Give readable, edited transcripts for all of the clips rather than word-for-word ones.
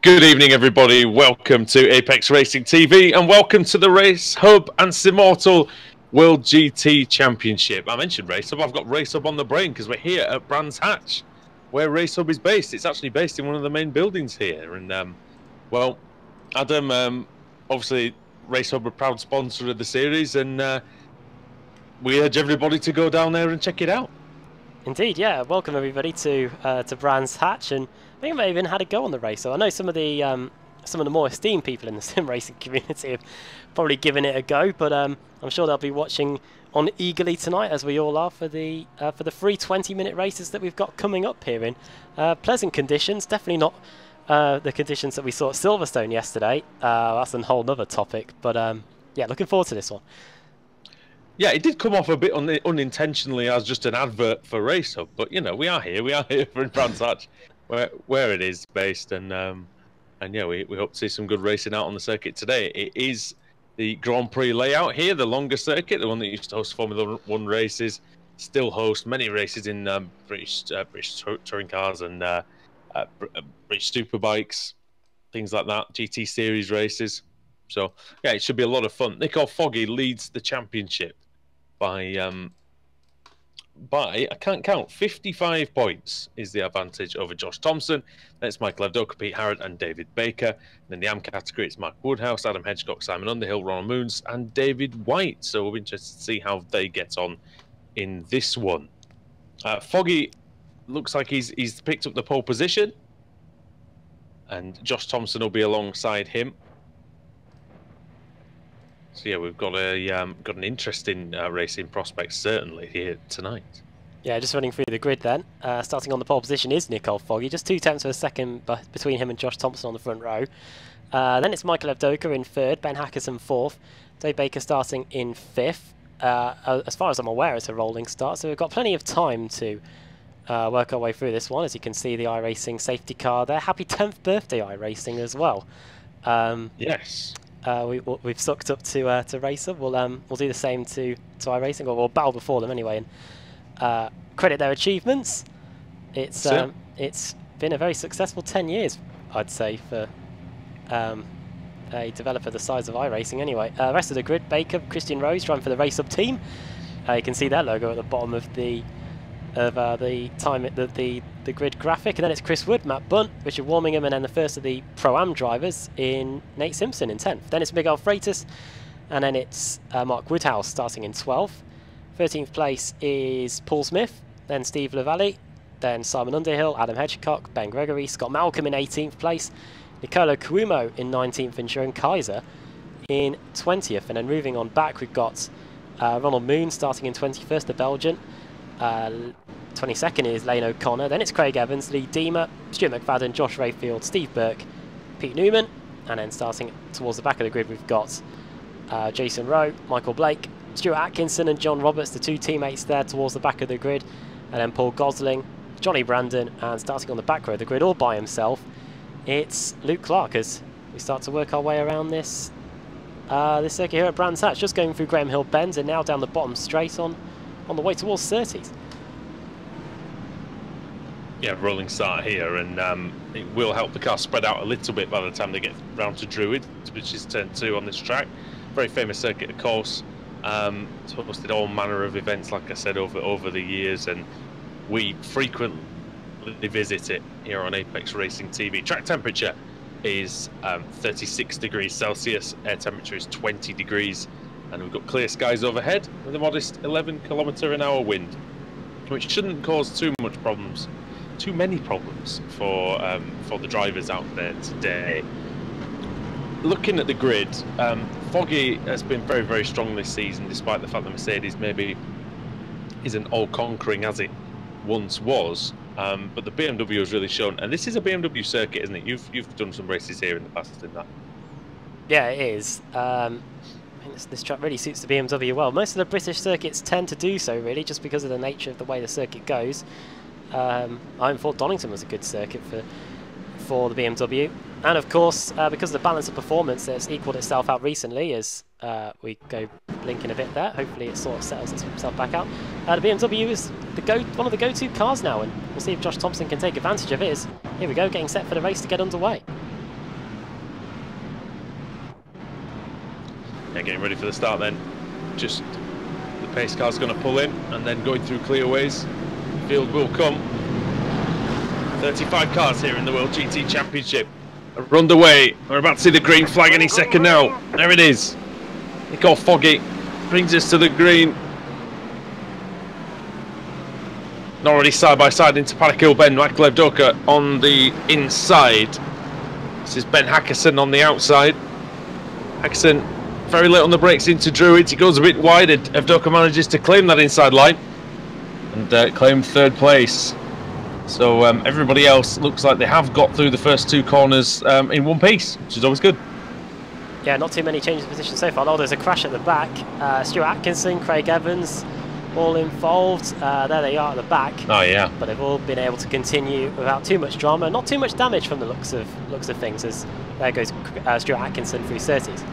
Good evening, everybody. Welcome to Apex Racing TV and welcome to the Racehub and Simmortal World GT Championship. I mentioned Racehub. I've got Racehub on the brain because we're here at Brands Hatch, where Racehub is based. It's actually based in one of the main buildings here. And, well, Adam, obviously, Racehub are a proud sponsor of the series, and we urge everybody to go down there and check it out. Indeed, yeah. Welcome everybody to Brands Hatch, and I think we may have even had a go on the race. So I know some of the more esteemed people in the sim racing community have probably given it a go, but I'm sure they'll be watching on eagerly tonight, as we all are, for the free 20-minute races that we've got coming up here in pleasant conditions. Definitely not the conditions that we saw at Silverstone yesterday. That's a whole other topic, but yeah, looking forward to this one. Yeah, it did come off a bit unintentionally as just an advert for Racehub, but you know, we are here for Brands Hatch, where it is based, and yeah, we hope to see some good racing out on the circuit today. It is the Grand Prix layout here, the longer circuit, the one that used to host Formula 1 races, still hosts many races in British touring cars and British superbikes, things like that, GT Series races. So yeah, it should be a lot of fun. Nicole Foggy leads the championship by I can't count, 55 points is the advantage over Josh Thompson. Then it's Michael Evdoka, Pete Harrod and David Baker. And in the AM category, it's Mark Woodhouse, Adam Hedgecock, Simon Underhill, Ronald Moons and David White. So we'll be interested to see how they get on in this one. Foggy looks like he's picked up the pole position, and Josh Thompson will be alongside him. So yeah, we've got an interesting racing prospect certainly here tonight. Yeah, just running through the grid then. Starting on the pole position is Nicole Foggy, just 2 tenths of a second between him and Josh Thompson on the front row. Then it's Michael Evdoka in 3rd, Ben Hackerson 4th, Dave Baker starting in 5th. As far as I'm aware, it's a rolling start, so we've got plenty of time to work our way through this one. As you can see, the iRacing safety car there. Happy 10th birthday iRacing as well. Yes. We've sucked up to Racehub. We'll do the same to iRacing, or we'll battle before them anyway, and credit their achievements. It's been a very successful 10 years, I'd say, for a developer the size of iRacing anyway. Rest of the grid: Baker, Christian Rose driving for the Racehub team. You can see their logo at the bottom of the grid graphic, and then it's Chris Wood, Matt Bunt, Richard Warmingham, and then the first of the Pro-Am drivers in Nate Simpson in 10th. Then it's Miguel Freitas, and then it's Mark Woodhouse starting in 12th. 13th place is Paul Smith, then Steve Lavallee, then Simon Underhill, Adam Hedgecock, Ben Gregory, Scott Malcolm in 18th place, Nicolo Cuomo in 19th, and Sharon Kaiser in 20th. And then moving on back, we've got Ronald Moon starting in 21st, the Belgian. 22nd is Lane O'Connor, then it's Craig Evans, Lee Deemer, Stuart McFadden, Josh Rayfield, Steve Burke, Pete Newman, and then starting towards the back of the grid we've got Jason Rowe, Michael Blake, Stuart Atkinson and John Roberts, the 2 teammates there towards the back of the grid, and then Paul Gosling, Johnny Brandon, and starting on the back row of the grid all by himself, it's Luke Clark as we start to work our way around this circuit here at Brands Hatch, just going through Graham Hill bends and now down the bottom straight on the way towards 30s. Yeah, rolling start here, and it will help the car spread out a little bit by the time they get round to Druid, which is turn 2 on this track. Very famous circuit, of course. It's hosted all manner of events, like I said, over the years, and we frequently visit it here on Apex Racing TV. Track temperature is 36 degrees Celsius, air temperature is 20 degrees, and we've got clear skies overhead with a modest 11 km/h wind, which shouldn't cause too many problems for the drivers out there today. Looking at the grid, Foggy has been very, very strong this season, despite the fact that Mercedes maybe isn't all-conquering as it once was. But the BMW has really shown, and this is a BMW circuit, isn't it? You've done some races here in the past, didn't that? Yeah, it is. I think this track really suits the BMW well. Most of the British circuits tend to do so, really, just because of the nature of the way the circuit goes. I thought Donington was a good circuit for the BMW, and of course because of the balance of performance that's equalled itself out recently as we go blinking a bit there. Hopefully it sort of settles itself back out. The BMW is one of the go-to cars now, and we'll see if Josh Thompson can take advantage of it. Here we go, getting set for the race to get underway. Yeah, getting ready for the start then. Just the pace car's going to pull in and then going through clearways. Field will come. 35 cars here in the World GT Championship are underway. We're about to see the green flag any second now. There it is. It got foggy. Brings us to the green. Already side by side into Paddock Hill Bend. Michael Evdoka on the inside. This is Ben Hackerson on the outside. Hackerson very late on the brakes into Druids. He goes a bit wide. Evdoka manages to claim that inside line and claim third place. So everybody else looks like they have got through the first two corners in one piece, which is always good. Yeah, not too many changes of position so far. Oh, there's a crash at the back. Stuart Atkinson, Craig Evans, all involved. There they are at the back. Oh yeah. But they've all been able to continue without too much drama. Not too much damage from the looks of things. As there goes Stuart Atkinson through 30s.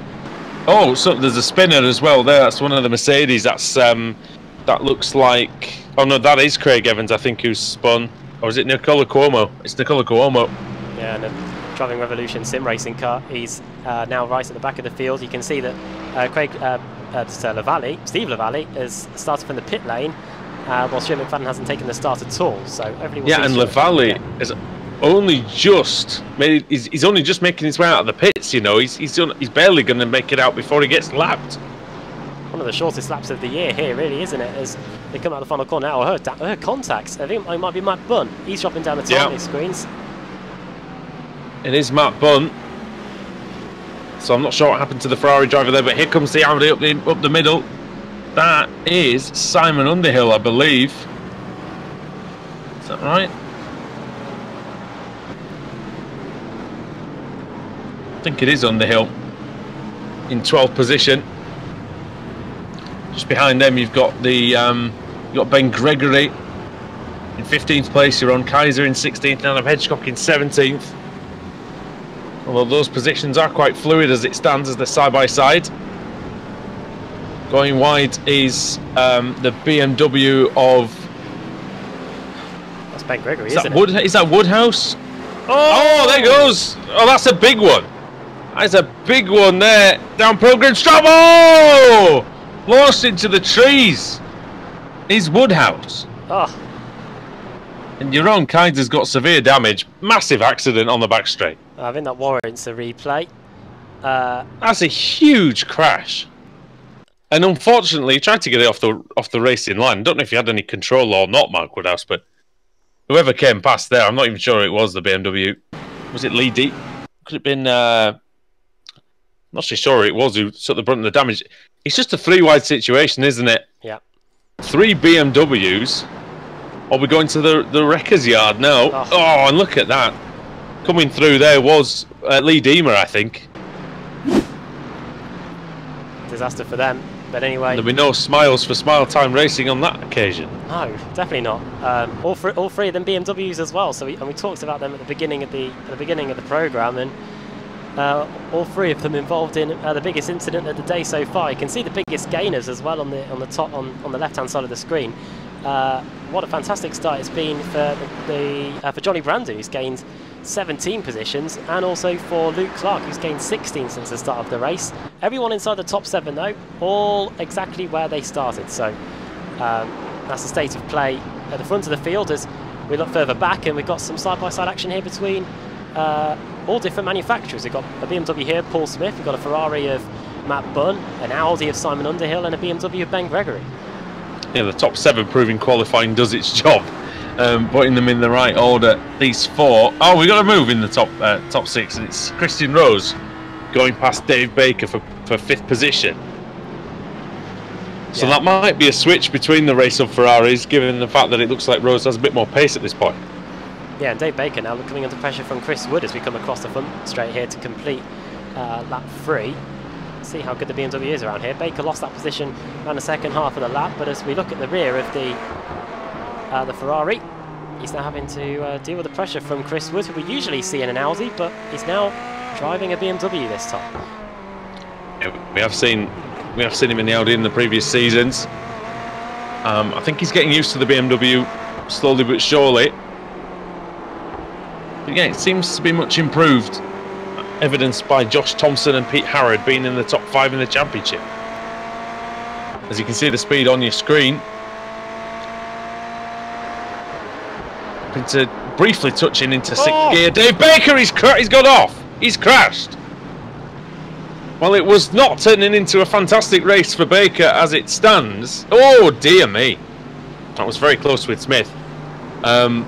Oh, so there's a spinner as well there. That's one of the Mercedes. That's that looks like. Oh no, that is Craig Evans, I think, who's spun. Or is it Nicola Cuomo? It's Nicola Cuomo. Yeah, and a Driving Revolution sim racing car. He's now right at the back of the field. You can see that Steve Lavallee has started from the pit lane, while Stuart McFadden hasn't taken the start at all. So everybody. Yeah, and Lavallee is only just made. He's only just making his way out of the pits. You know, he's barely going to make it out before he gets lapped. One of the shortest laps of the year here, really, isn't it? As they come out the final corner now, her contacts. I think it might be Matt Bunn. He's dropping down the time on his screens. It is Matt Bunn. So I'm not sure what happened to the Ferrari driver there, but here comes the Audi up the middle. That is Simon Underhill, I believe. Is that right? I think it is Underhill in 12th position. Just behind them, you've got Ben Gregory in 15th place. You're on Kaiser in 16th, and Adam Hedgecock in 17th. Although those positions are quite fluid as it stands, as they're side by side. Going wide is the BMW of. That's Ben Gregory, isn't it? Is that Woodhouse? Oh, there goes. Oh, that's a big one. That's a big one there. Down Pilgrim Strap. Oh! Lost into the trees is Woodhouse. Oh. And your own Kaiser's got severe damage. Massive accident on the back straight. I think that warrants a replay. That's a huge crash. And unfortunately, he tried to get it off the racing line. I don't know if he had any control or not, Mark Woodhouse, but whoever came past there, I'm not even sure it was the BMW. Was it Lee Deep? Could it have been... not so sure it was who took the brunt of the damage. It's just a three-wide situation, isn't it? Yeah. 3 BMWs. Or we're going to the wrecker's yard now. Oh, and look at that. Coming through there was Lee Deemer, I think. Disaster for them. But anyway... There'll be no smiles for Smile Time Racing on that occasion. No, definitely not. All three of them BMWs as well. So we talked about them at the beginning of the programme, and all three of them involved in the biggest incident of the day so far. You can see the biggest gainers as well on the top on the left hand side of the screen. What a fantastic start it's been for Johnny Brandu, who's gained 17 positions, and also for Luke Clark, who's gained 16 since the start of the race. Everyone inside the top 7 though, all exactly where they started. So that's the state of play at the front of the field. As we look further back, and we've got some side-by-side action here between all different manufacturers. We've got a BMW here, Paul Smith. We've got a Ferrari of Matt Bunn, an Audi of Simon Underhill, and a BMW of Ben Gregory. Yeah, the top 7 proving qualifying does its job, putting them in the right order. These 4. Oh, we got a move in the top 6, and it's Christian Rose going past Dave Baker for 5th position. So that might be a switch between the Racehub Ferraris, given the fact that it looks like Rose has a bit more pace at this point. Yeah, and Dave Baker now coming under pressure from Chris Wood as we come across the front straight here to complete lap 3. See how good the BMW is around here. Baker lost that position around the second half of the lap, but as we look at the rear of the Ferrari, he's now having to deal with the pressure from Chris Wood, who we usually see in an Audi, but he's now driving a BMW this time. Yeah, we have seen him in the Audi in the previous seasons. I think he's getting used to the BMW slowly but surely. But yeah, it seems to be much improved. evidenced by Josh Thompson and Pete Harrod being in the top 5 in the championship. As you can see the speed on your screen. Into briefly touching into 6th gear. Dave Baker, he's gone off. He's crashed. Well, it was not turning into a fantastic race for Baker as it stands. Oh, dear me. That was very close with Smith. That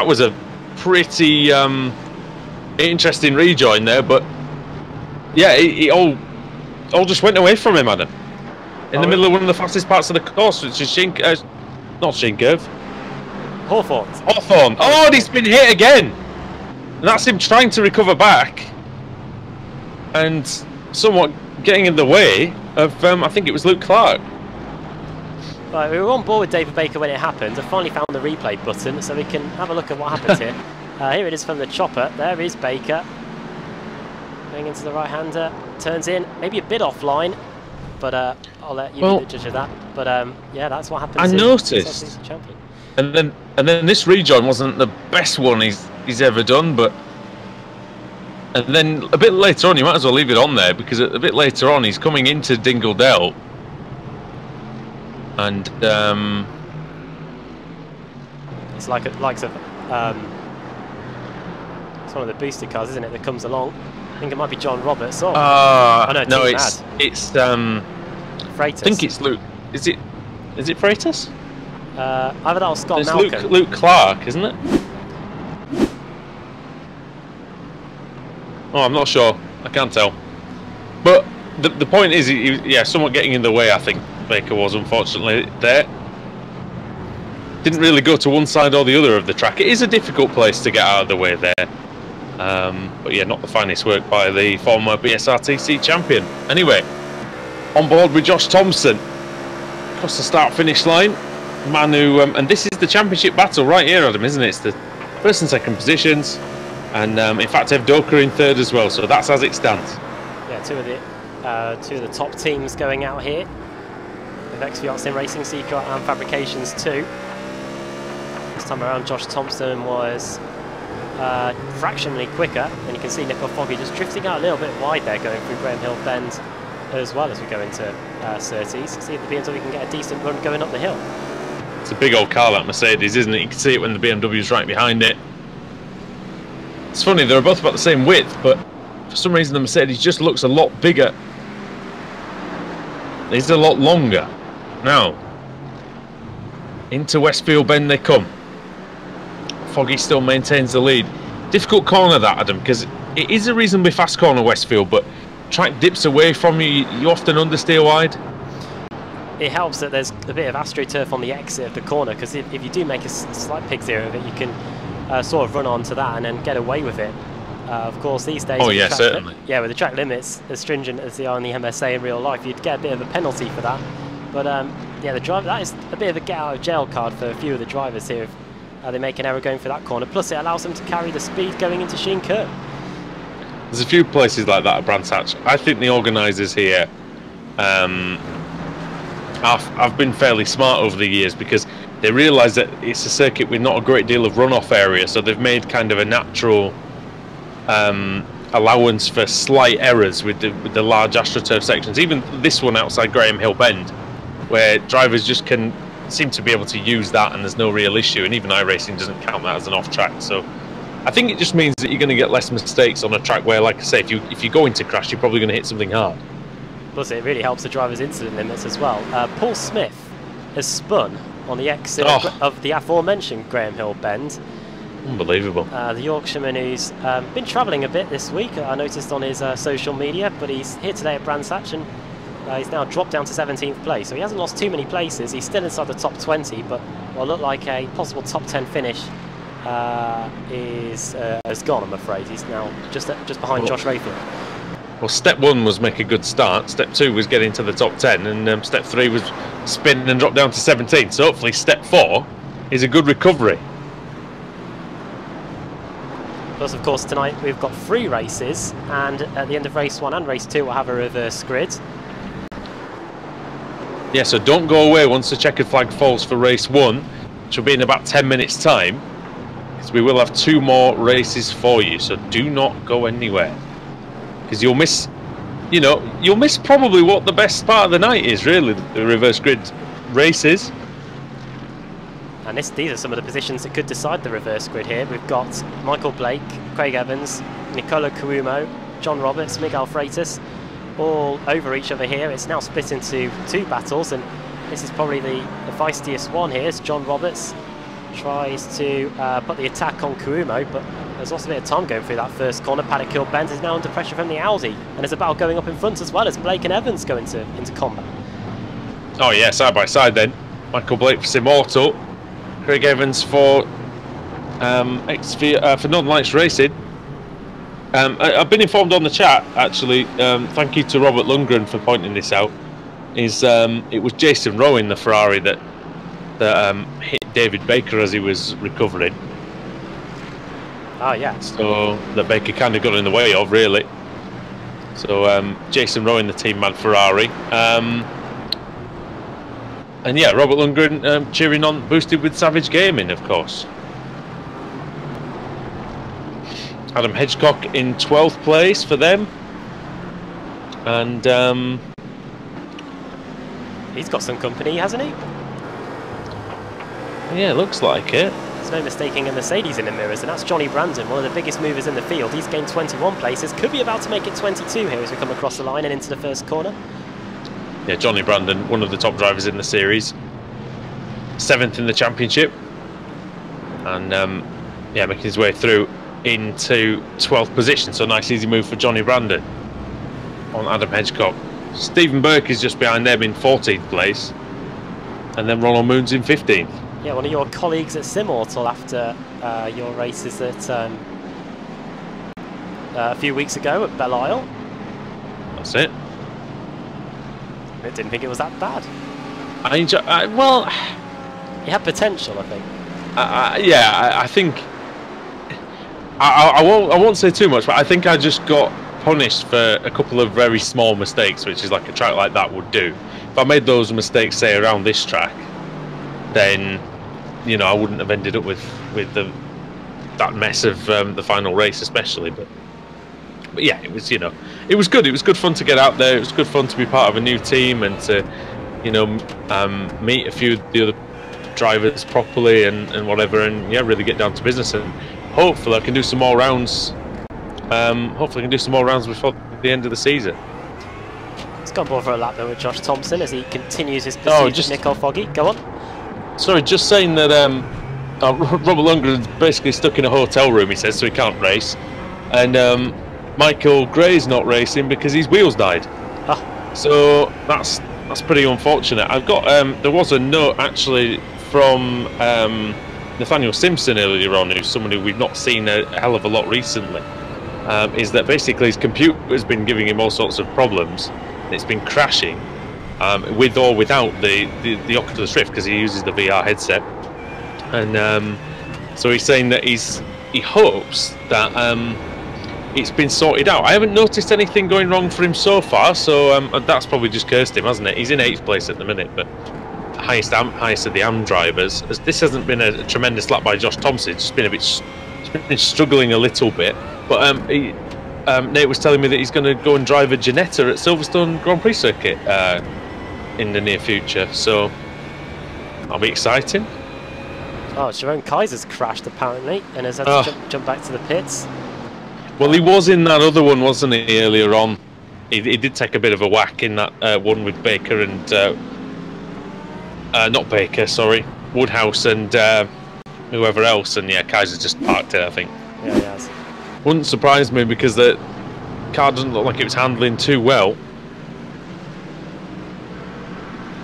was a pretty interesting rejoin there, but yeah, it all just went away from him, Adam. In the middle of one of the fastest parts of the course, which is not Shinkerve. Hawthorne. Oh, and he's been hit again. And that's him trying to recover back. And somewhat getting in the way of, I think it was Luke Clark. Right, we were on board with David Baker when it happened. I finally found the replay button so we can have a look at what happened here. Here it is from the chopper. There is Baker. Going into the right-hander. Turns in, maybe a bit offline. But I'll let you be the judge of that. But yeah, that's what happened. I noticed. And then this rejoin wasn't the best one he's ever done, but and then a bit later on, you might as well leave it on there because a bit later on he's coming into Dingle Dell, and it's like it's one of the boosted cars, isn't it, that comes along? I think it might be John Roberts. No, it's Freitas. I think it's Luke. Is it Freitas? Either that or Scott Malcolm. Luke Clark, isn't it? Oh, I'm not sure. I can't tell. But the point is, yeah, somewhat getting in the way, I think Baker was, unfortunately, there. Didn't really go to one side or the other of the track. It is a difficult place to get out of the way there. But yeah, not the finest work by the former BSRTC champion. Anyway, on board with Josh Thompson. Across the start-finish line. Manu, and this is the championship battle right here, Adam, isn't it? It's the first and second positions, and in fact, Evdoka in third as well. So that's as it stands. Yeah, two of the top teams going out here with XV Sim Racing, Seeker and Fabrications too. This time around, Josh Thompson was fractionally quicker, and you can see Nico Foggy just drifting out a little bit wide there, going through Graham Hill Bend as well as we go into Surtees. See if the BMW can get a decent run going up the hill. It's a big old car, that Mercedes, isn't it? You can see it when the BMW's right behind it. It's funny, they're both about the same width, but for some reason the Mercedes just looks a lot bigger. It's a lot longer. Now, into Westfield Bend they come. Foggy still maintains the lead. Difficult corner that, Adam, because it is a reasonably fast corner, Westfield, but track dips away from you. You often understeer wide. It helps that there's a bit of AstroTurf on the exit of the corner, because if you do make a slight pig's ear of it, you can sort of run onto that and then get away with it. Of course, these days, yeah, certainly. Yeah, with the track limits as stringent as they are in the MSA in real life, you'd get a bit of a penalty for that. But yeah, the driver, that is a bit of a get out of jail card for a few of the drivers here. If they make an error going for that corner. Plus, it allows them to carry the speed going into Sheen Curve. There's a few places like that at Brands Hatch. I think the organisers here have been fairly smart over the years, because they realise that it's a circuit with not a great deal of runoff area, so they've made kind of a natural allowance for slight errors with the large AstroTurf sections. Even this one outside Graham Hill Bend, where drivers just can seem to be able to use that and there's no real issue, and even iRacing doesn't count that as an off track. So I think it just means that you're going to get less mistakes on a track where, like I say, if you go into crash, you're probably going to hit something hard. Plus, it really helps the driver's incident limits as well. Paul Smith has spun on the exit of the aforementioned Graham Hill Bend. Unbelievable. The Yorkshireman who's been travelling a bit this week, I noticed on his social media, but he's here today at Brands Hatch, and he's now dropped down to 17th place, so he hasn't lost too many places. He's still inside the top 20, but what looked like a possible top 10 finish has gone, I'm afraid. He's now just behind Josh Rayfield. Well, step one was make a good start, step two was get into the top 10, and step three was spin and drop down to 17. So hopefully step four is a good recovery. Plus, of course, tonight we've got 3 races, and at the end of race 1 and race 2 we'll have a reverse grid. Yeah, so don't go away once the checkered flag falls for race 1, which will be in about 10 minutes' time. because we will have 2 more races for you. So do not go anywhere, because you'll miss, you know, you'll miss probably what the best part of the night is, really, the reverse grid races. And these are some of the positions that could decide the reverse grid here. We've got Michael Blake, Craig Evans, Nicola Cuomo, John Roberts, Miguel Freitas, all over each other here. It's now split into 2 battles, and this is probably the feistiest one here as John Roberts tries to put the attack on Cuomo, but there's also a bit of time going through that first corner. Paddock Hill Benz is now under pressure from the Audi, and there's a battle going up in front as well as Blake and Evans go into combat. Oh yeah, side by side then. Michael Blake for Simmortal, Craig Evans for Northern Lights Racing. I've been informed on the chat, actually, thank you to Robert Lundgren for pointing this out, it was Jason Rowe in the Ferrari that hit David Baker as he was recovering. Oh yeah. So that Baker kind of got in the way of, really. So Jason Rowe in the Team Mad Ferrari. And yeah, Robert Lundgren cheering on, boosted with Savage Gaming, of course. Adam Hedgecock in 12th place for them. And he's got some company, hasn't he? Yeah, looks like it. There's no mistaking a Mercedes in the mirrors, and that's Johnny Brandon, one of the biggest movers in the field. He's gained 21 places, could be about to make it 22 here as we come across the line and into the first corner. Yeah, Johnny Brandon, one of the top drivers in the series. 7th in the championship. And yeah, making his way through into 12th position. So nice easy move for Johnny Brandon on Adam Hedgecock. Stephen Burke is just behind them in 14th place. And then Ronald Moon's in 15th. Yeah, one of your colleagues at Simmortal after your races at a few weeks ago at Belle Isle. That's it. I didn't think it was that bad. Well, he had potential, I think. Yeah, I think I won't say too much, but I think I just got punished for a couple of very small mistakes, which is like a track like that would do. If I made those mistakes, say, around this track, then, you know, I wouldn't have ended up with that mess of the final race, especially. But yeah, it was, you know, it was good. It was good fun to get out there. It was good fun to be part of a new team and to, you know, meet a few of the other drivers properly and whatever, and yeah, really get down to business. And hopefully I can do some more rounds. Hopefully I can do some more rounds before the end of the season. Let's go on board for a lap then with Josh Thompson as he continues his pursuit of Nicole Foggy. Go on. Sorry, just saying that Robert Lundgren's basically stuck in a hotel room, he says, so he can't race. And Michael Gray's not racing because his wheels died. Ah. So that's pretty unfortunate. I've got there was a note actually from Nathaniel Simpson earlier on, who's someone who we've not seen a hell of a lot recently. Is that basically his computer has been giving him all sorts of problems. It's been crashing with or without the Oculus Rift, because he uses the VR headset. And so he's saying that he hopes that it's been sorted out. I haven't noticed anything going wrong for him so far, so that's probably just cursed him, hasn't it? He's in 8th place at the minute, but highest of the AM drivers. As this hasn't been a tremendous lap by Josh Thompson. It's just been been struggling a little bit. But Nate was telling me that he's going to go and drive a Ginetta at Silverstone Grand Prix circuit in the near future, so that'll be exciting. Oh, Jerome Kaiser's crashed apparently and has had to jump back to the pits. Well, he was in that other one, wasn't he, earlier on? He did take a bit of a whack in that one with Baker and not Baker, sorry, Woodhouse and whoever else, and yeah, Kaiser just parked it, I think. Yeah, he has. Wouldn't surprise me because the car doesn't look like it was handling too well.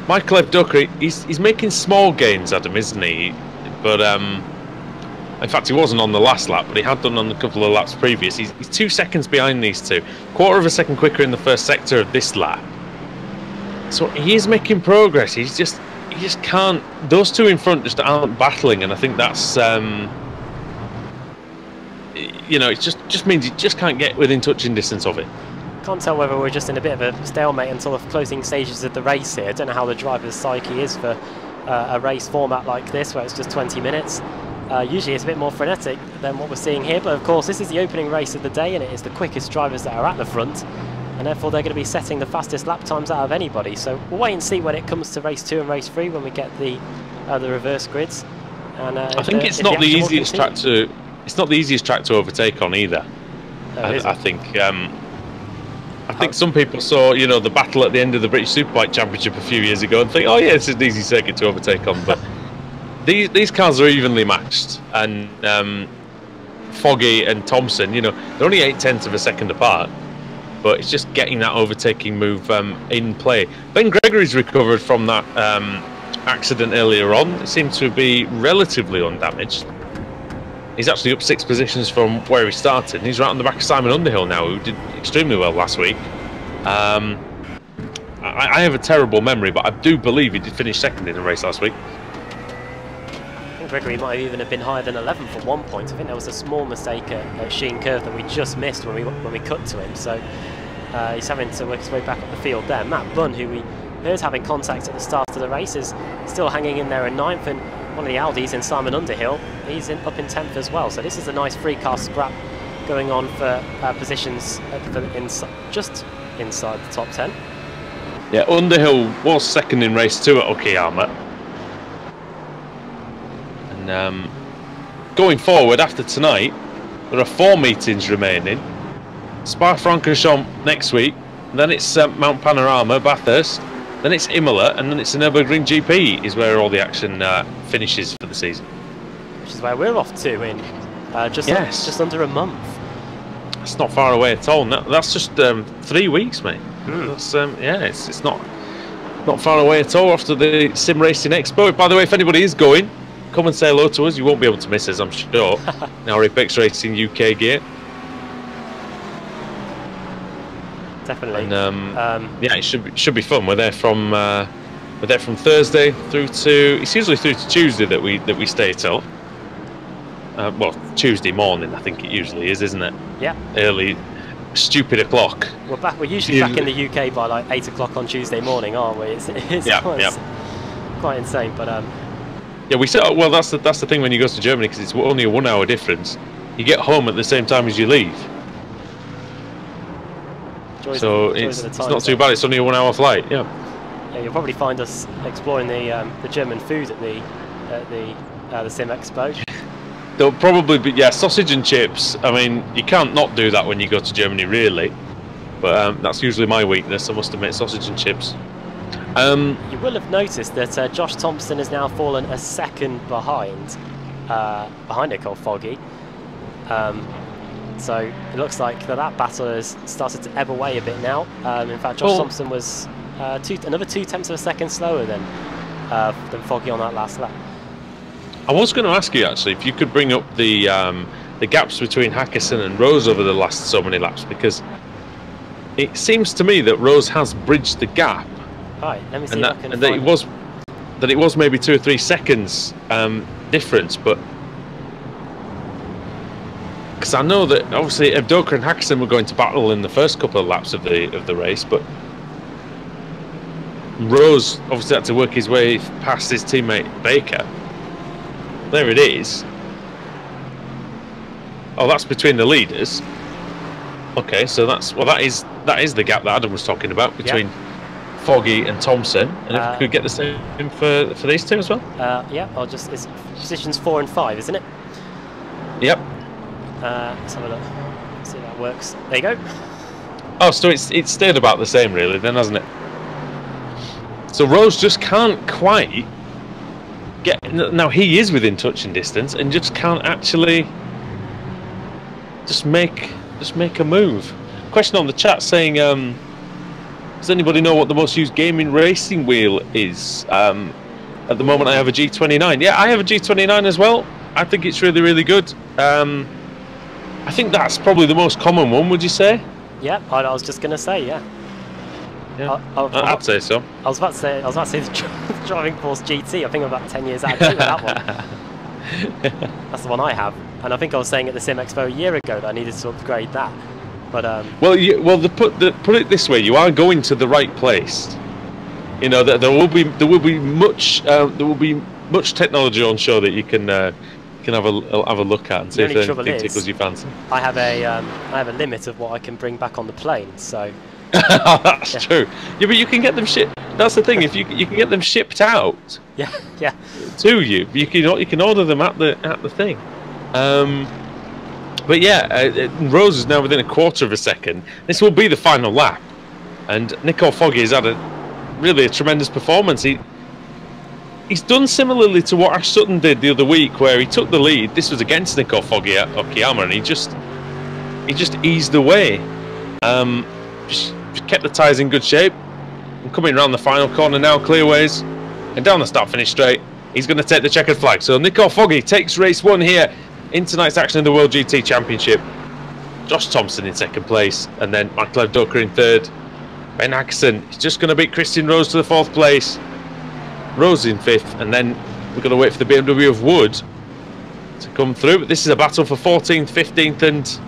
Michael Evdoka, he's making small gains, Adam, isn't he? But in fact, he wasn't on the last lap, but he had done on a couple of laps previous. He's 2 seconds behind these two, quarter of a second quicker in the first sector of this lap. So he is making progress. He just can't. Those two in front just aren't battling, and I think that's you know, it just means he just can't get within touching distance of it. Can't tell whether we're just in a bit of a stalemate until the closing stages of the race here. I don't know how the driver's psyche is for a race format like this, where it's just 20 minutes. Usually it's a bit more frenetic than what we're seeing here, but of course this is the opening race of the day and it is the quickest drivers that are at the front, and therefore they're going to be setting the fastest lap times out of anybody. So we'll wait and see when it comes to race 2 and race 3 when we get the reverse grids. And I think it's not the easiest track to overtake on either. I think some people saw, you know, the battle at the end of the British Superbike Championship a few years ago and think, oh yeah, it's an easy circuit to overtake on, but these cars are evenly matched, and Foggy and Thompson, you know, they're only 0.8 of a second apart, but it's just getting that overtaking move in play. Ben Gregory's recovered from that accident earlier on. It seemed to be relatively undamaged. He's actually up 6 positions from where he started, and he's right on the back of Simon Underhill now, who did extremely well last week. I have a terrible memory, but I do believe he did finish second in the race last week. Gregory might even have been higher than 11th at one point. I think there was a small mistake at Sheen Curve that we just missed when we cut to him. So he's having to work his way back up the field there. Matt Bunn, who we heard having contact at the start of the race, is still hanging in there in 9th, and one of the Aldis in Simon Underhill, he's up in 10th as well. So this is a nice free car scrap going on for positions just inside the top 10. Yeah, Underhill was second in race 2 at Okayama. Going forward after tonight, there are 4 meetings remaining. Spa-Francorchamps next week, then it's Mount Panorama, Bathurst, then it's Imola, and then it's the Nürburgring GP is where all the action finishes for the season. Which is where we're off to in just under a month. It's not far away at all. No, that's just 3 weeks, mate. That's, yeah, it's not far away at all after the Sim Racing Expo. By the way, if anybody is going, come and say hello to us. You won't be able to miss us, I'm sure. Now, Apex Racing UK gear. Definitely. And yeah, it should be fun. We're there from Thursday through to, it's usually through to Tuesday that we stay till. Well, Tuesday morning, I think it usually is, isn't it? Yeah. Early, stupid o'clock. We're usually back in the UK by like 8 o'clock on Tuesday morning, aren't we? It's quite insane, but yeah, we said, well, that's the thing when you go to Germany, because it's only a 1 hour difference. You get home at the same time as you leave. So it's not too bad. It's only a 1 hour flight. Yeah. Yeah, you'll probably find us exploring the German food at the Sim Expo. There'll probably be, yeah, sausage and chips. I mean, you can't not do that when you go to Germany, really. But that's usually my weakness, I must admit, sausage and chips. You will have noticed that Josh Thompson has now fallen a second behind Nicole Foggy. So it looks like that battle has started to ebb away a bit now. In fact, Josh Thompson was another 0.2 of a second slower than Foggy on that last lap. I was going to ask you actually if you could bring up the gaps between Hackison and Rose over the last so many laps, because it seems to me that Rose has bridged the gap. Right, let me see and if I can and that it was maybe 2 or 3 seconds difference, but because I know that obviously Evdoka and Hackison were going to battle in the first couple of laps of the race, but Rose obviously had to work his way past his teammate Baker. There it is. Oh, that's between the leaders. Okay, so that is the gap that Adam was talking about between Foggy and Thompson. And if we could get the same for these two as well. Yeah, it's positions 4 and 5, isn't it? Yep. Let's have a look. See if that works. There you go. Oh, so it's stayed about the same really then, hasn't it? So Rose just can't quite get. Now he is within touching distance and just can't actually just make a move. Question on the chat saying, does anybody know what the most used gaming racing wheel is? At the moment I have a G29. Yeah, I have a G29 as well. I think it's really, really good. I think that's probably the most common one, would you say? Yeah, I was just going to say, yeah. I'd say so. I was about to say the Driving Force GT. I think I'm about 10 years out of date with that one. That's the one I have. And I think I was saying at the Sim Expo a year ago that I needed to upgrade that. But well, put it this way: you are going to the right place. You know that there will be much technology on show that you can can have a look at and see if anything tickles your fancy. I have a limit of what I can bring back on the plane, so. That's true. Yeah, but you can get them shipped. That's the thing. If you can get them shipped out. Yeah. To you, you can order them at the thing. But yeah, Rose is now within a quarter of a second. This will be the final lap, and Nico Foggy has had really a tremendous performance. He's done similarly to what Ash Sutton did the other week, where he took the lead. This was against Nico Foggy at Okayama, and he just eased away. Just kept the tyres in good shape. And coming around the final corner now, clearways, and down the start-finish straight, he's going to take the checkered flag. So Nico Foggy takes race 1 here in tonight's action in the World GT Championship. Josh Thompson in second place, and then Michael Doker in third. Ben Atkinson is just going to beat Christian Rose to the 4th place. Rose in 5th, and then we're going to wait for the BMW of Wood to come through. But this is a battle for 14th, 15th, and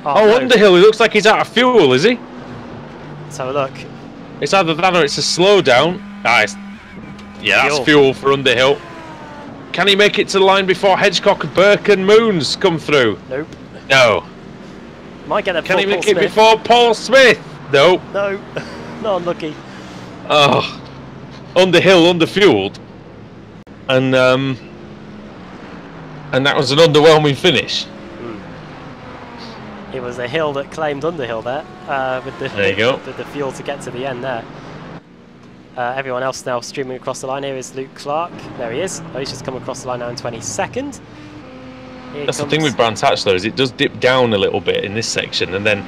no. Underhill. He looks like he's out of fuel, is he? Let's have a look. It's either that or it's a slowdown. Yeah, that's fuel for Underhill. Can he make it to the line before Hedgecock, Burke and Moons come through? Nope. No. Might get that. Can he make it before Paul Smith? Nope. No. Not unlucky. Oh. Underhill, underfueled. And that was an underwhelming finish. It was a hill that claimed Underhill there, there you go. with the fuel to get to the end there. Everyone else now streaming across the line. Here is Luke Clark. There he is. Oh, he's just come across the line now in 22nd. That's the thing with Brands Hatch, though, is it does dip down a little bit in this section, and then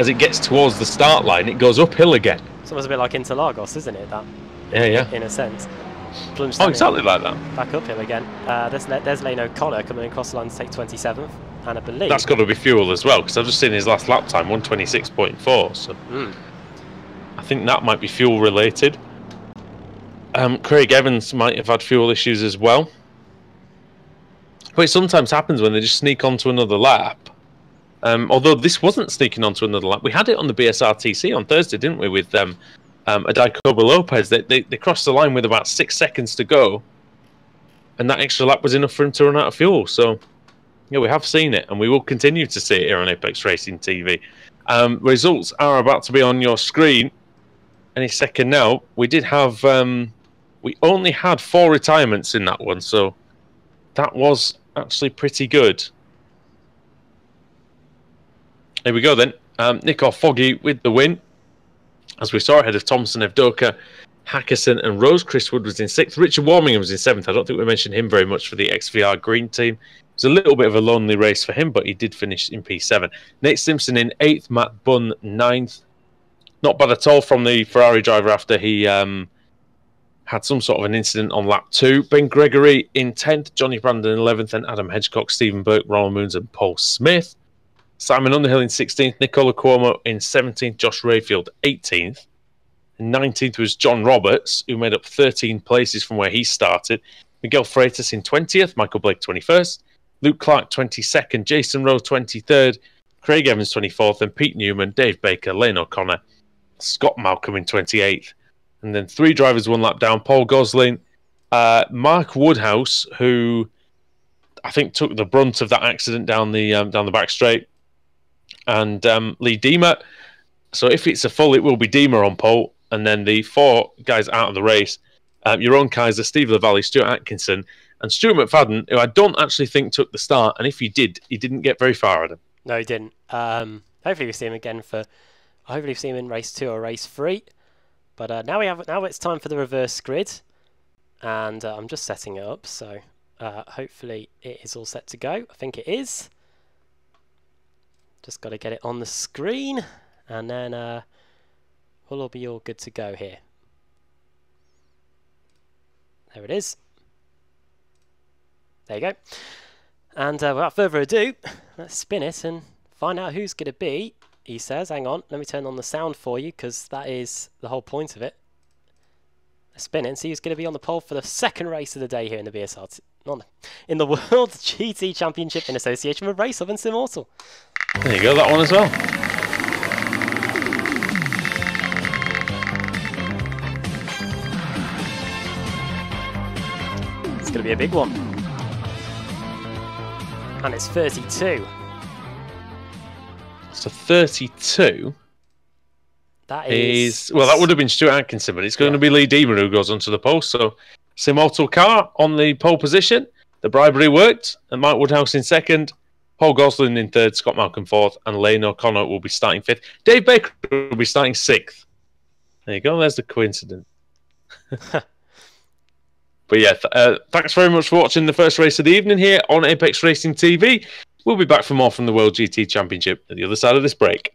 as it gets towards the start line, it goes uphill again. It's almost a bit like Interlagos, isn't it? That. Yeah. In a sense. Exactly like that. Back uphill again. There's Lane O'Connor coming across the line to take 27th. And I believe that's got to be fuel as well, because I've just seen his last lap time 1:26.4. So I think that might be fuel related. Craig Evans might have had fuel issues as well. But it sometimes happens when they just sneak onto another lap. Although this wasn't sneaking onto another lap. We had it on the BSRTC on Thursday, didn't we, with Adaicoba Lopez. They crossed the line with about 6 seconds to go, and that extra lap was enough for him to run out of fuel. So yeah, we have seen it, and we will continue to see it here on Apex Racing TV. Results are about to be on your screen any second now. We did have, we only had 4 retirements in that one, so that was actually pretty good. Here we go then. Nico Foggy with the win, as we saw, ahead of Thompson, Evdoka, Hackerson and Rose. Chris Wood was in 6th. Richard Warmingham was in 7th. I don't think we mentioned him very much for the XVR Green team. It was a little bit of a lonely race for him, but he did finish in P7. Nate Simpson in 8th. Matt Bunn 9th. Not bad at all from the Ferrari driver after he had some sort of an incident on lap 2. Ben Gregory in 10th. Johnny Brandon in 11th. And Adam Hedgecock, Stephen Burke, Ronald Moons and Paul Smith. Simon Underhill in 16th. Nicola Cuomo in 17th. Josh Rayfield 18th. 19th was John Roberts, who made up 13 places from where he started. Miguel Freitas in 20th, Michael Blake 21st, Luke Clark 22nd, Jason Rowe 23rd, Craig Evans 24th, and Pete Newman, Dave Baker, Lane O'Connor, Scott Malcolm in 28th. And then 3 drivers 1 lap down, Paul Gosling, Mark Woodhouse, who I think took the brunt of that accident down the back straight, and Lee Deemer. So if it's a full, it will be Deemer on pole. And then the 4 guys out of the race, Jeroen Kaiser, Steve Lavallee, Stuart Atkinson, and Stuart McFadden, who I don't actually think took the start. And if he did, he didn't get very far at him. No, he didn't. Hopefully we see him again hopefully we see him in race 2 or race 3. But now it's time for the reverse grid, and I'm just setting it up. So hopefully it is all set to go. I think it is. Just got to get it on the screen, and then we'll all be all good to go here. There it is. There you go. And without further ado, let's spin it and find out who's going to be. He says, hang on, let me turn on the sound for you, because that is the whole point of it. Let's spin it and see who's going to be on the pole for the 2nd race of the day here in the BSR, in the World GT Championship in association with Racehub and Simmortal. There you go, that one as well. It's going to be a big one. And it's 32. So 32 that is... Well, that would have been Stuart Atkinson, but it's going to be Lee Deemer who goes onto the post. So Simmortal car on the pole position. The bribery worked, and Mike Woodhouse in second. Paul Gosling in third, Scott Malcolm fourth, and Lane O'Connor will be starting fifth. Dave Baker will be starting sixth. There you go, there's the coincidence. But yeah, thanks very much for watching the first race of the evening here on Apex Racing TV. We'll be back for more from the World GT Championship at the other side of this break.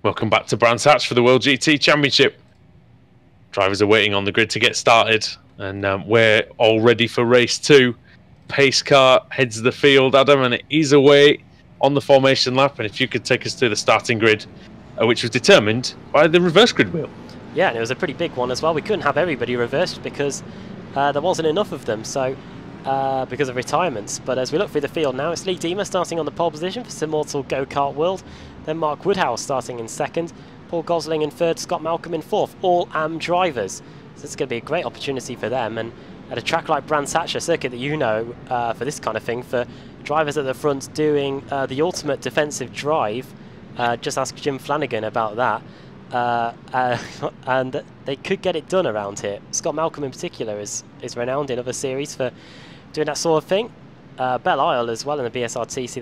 Welcome back to Brands Hatch for the World GT Championship. Drivers are waiting on the grid to get started, and we're all ready for race 2. Pace car heads the field, Adam, and it is away on the formation lap. And if you could take us to the starting grid, which was determined by the reverse grid wheel. Yeah, and it was a pretty big one as well. We couldn't have everybody reversed because there wasn't enough of them, so because of retirements. But as we look through the field now, it's Lee Deemer starting on the pole position for Simmortal Go-Kart World. Then Mark Woodhouse starting in second, Paul Gosling in third, Scott Malcolm in fourth, all AM drivers. So it's going to be a great opportunity for them. And at a track like Brands Hatch, a circuit that you know for this kind of thing, for drivers at the front doing the ultimate defensive drive, just ask Jim Flanagan about that. And they could get it done around here. Scott Malcolm in particular is renowned in other series for doing that sort of thing. Belle Isle as well in the BSRTC,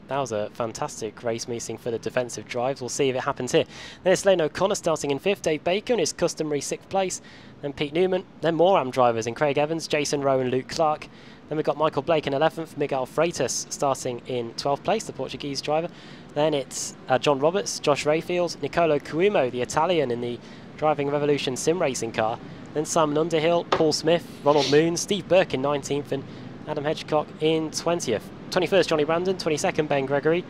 that was a fantastic race meeting for the defensive drives. We'll see if it happens here. Then it's Lane O'Connor starting in 5th, Dave Baker in his customary 6th place, then Pete Newman, then more AM drivers in Craig Evans, Jason Rowe and Luke Clark. Then we've got Michael Blake in 11th, Miguel Freitas starting in 12th place, the Portuguese driver. Then it's John Roberts, Josh Rayfield, Nicolo Cuomo, the Italian in the Driving Revolution sim racing car. Then Simon Underhill, Paul Smith, Ronald Moon, Steve Burke in 19th and Adam Hedgecock in 20th. 21st, Johnny Brandon, 22nd, Ben Gregory,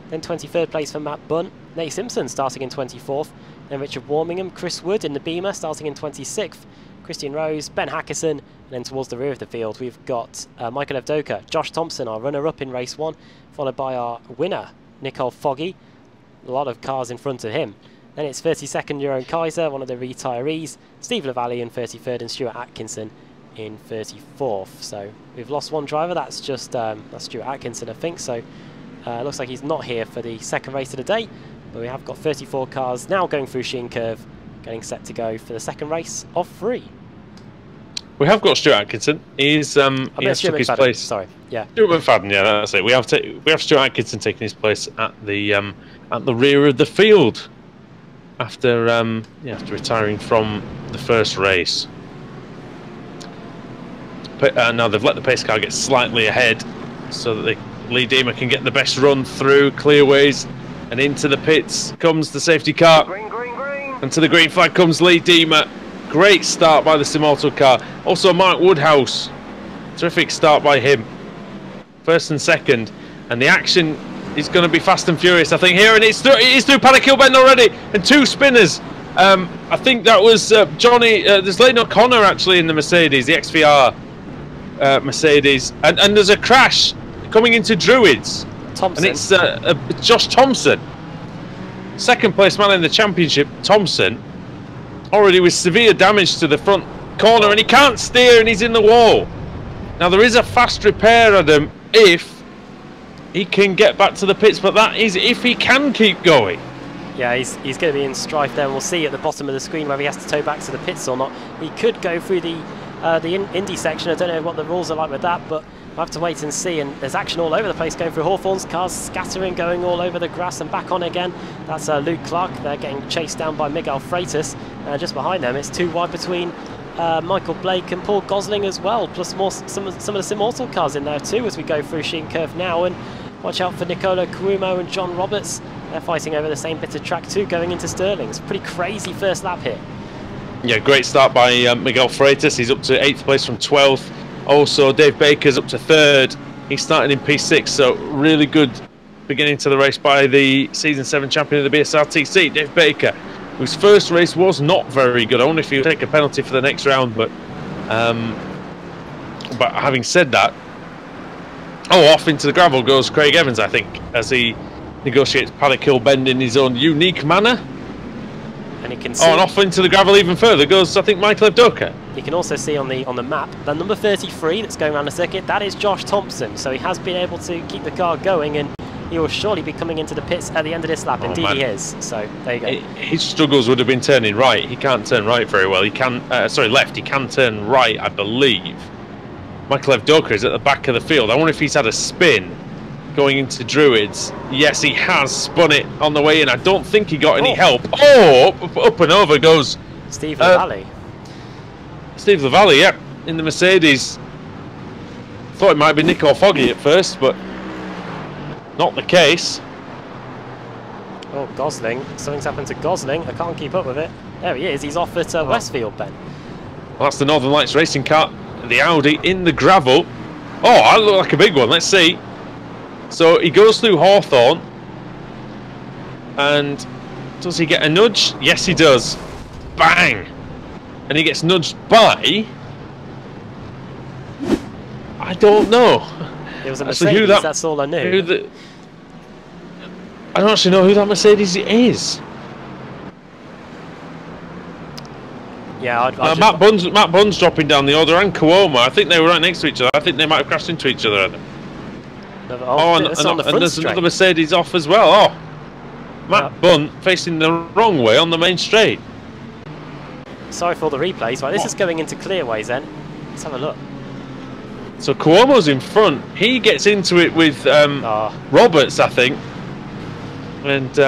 then 23rd place for Matt Bunn, Nate Simpson starting in 24th, then Richard Warmingham, Chris Wood in the Beamer starting in 26th, Christian Rose, Ben Hackerson, and then towards the rear of the field we've got Michael Evdoka, Josh Thompson, our runner-up in race 1, followed by our winner, Nicole Foggy, a lot of cars in front of him. Then it's 32nd, Jeroen Kaiser, one of the retirees, Steve Lavalley in 33rd, and Stuart Atkinson in 34th. So we've lost one driver, that's Stuart Atkinson, I think. So looks like he's not here for the second race of the day, but we have got 34 cars now going through Sheen Curve, getting set to go for the second race of 3. We have got Stuart Atkinson. He has took his place. Sorry, yeah. Stuart McFadden, yeah, that's it. We have Stuart Atkinson taking his place at the rear of the field after retiring from the first race. Now they've let the pace car get slightly ahead so that Lee Deemer can get the best run through clearways, and into the pits comes the safety car. Green, green, green. And to the green flag comes Lee Deemer. Great start by the Simmortal car. Also Mark Woodhouse, terrific start by him. First and second, and the action is going to be fast and furious, I think, here, and it is through Paddock Hill Bend already, and 2 spinners. I think that was Johnny. There's Lane O'Connor actually in the Mercedes, the XVR Mercedes, and there's a crash coming into Druids. Thompson. And it's Josh Thompson, second place man in the championship. Thompson already with severe damage to the front corner, and he can't steer, and he's in the wall. Now there is a fast repair, Adam, if he can get back to the pits, but that is if he can keep going. Yeah, he's going to be in strife there, and we'll see at the bottom of the screen whether he has to tow back to the pits or not. He could go through the Indy section. I don't know what the rules are like with that, but we'll have to wait and see. And there's action all over the place going through Hawthorne's cars, scattering, going all over the grass and back on again. That's Luke Clark. They're getting chased down by Miguel Freitas. Just behind them, it's 2 wide between Michael Blake and Paul Gosling as well, plus some of the Simmortal cars in there too as we go through Sheen Curve now. And watch out for Nicolo Cuomo and John Roberts. They're fighting over the same bit of track too, going into Stirling. It's a pretty crazy first lap here. Yeah, great start by Miguel Freitas. He's up to 8th place from 12th. Also, Dave Baker's up to 3rd. He's starting in P6, so really good beginning to the race by the Season 7 champion of the BSRTC, Dave Baker, whose first race was not very good. I wonder if he'll take a penalty for the next round, but having said that, off into the gravel goes Craig Evans, I think, as he negotiates Paddock Hill Bend in his own unique manner. And you can see, and off into the gravel even further goes, I think, Michael Evdoka. You can also see on the map the number 33 that's going around the circuit. That is Josh Thompson. So he has been able to keep the car going, and he will surely be coming into the pits at the end of this lap. Indeed, he is. So there you go. His struggles would have been turning right. He can't turn right very well. He can, left. He can turn right, I believe. Michael Evdoka is at the back of the field. I wonder if he's had a spin going into Druids. Yes, he has spun it on the way in. I don't think he got any help. Up and over goes Steve Lavalley. Steve Lavalley, yeah, in the Mercedes. Thought it might be Nico Foggy at first, but not the case. Oh, Gosling. Something's happened to Gosling. I can't keep up with it. There he is. He's off at Westfield, Ben. Well, that's the Northern Lights racing car, the Audi in the gravel. Oh, I look like a big one. Let's see. So he goes through Hawthorne. And does he get a nudge? Yes, he does. Bang! And he gets nudged by... I don't know. It was a Mercedes, that's all I knew. I don't actually know who that Mercedes is. Yeah, Matt Bunn's dropping down the order, and Cuomo. I think they were right next to each other. I think they might have crashed into each other. And there's another Mercedes off as well. Oh, Matt Bunn facing the wrong way on the main straight. Sorry for the replays. Right, this is going into clearways then. Let's have a look. So Cuomo's in front. He gets into it with Roberts, I think. And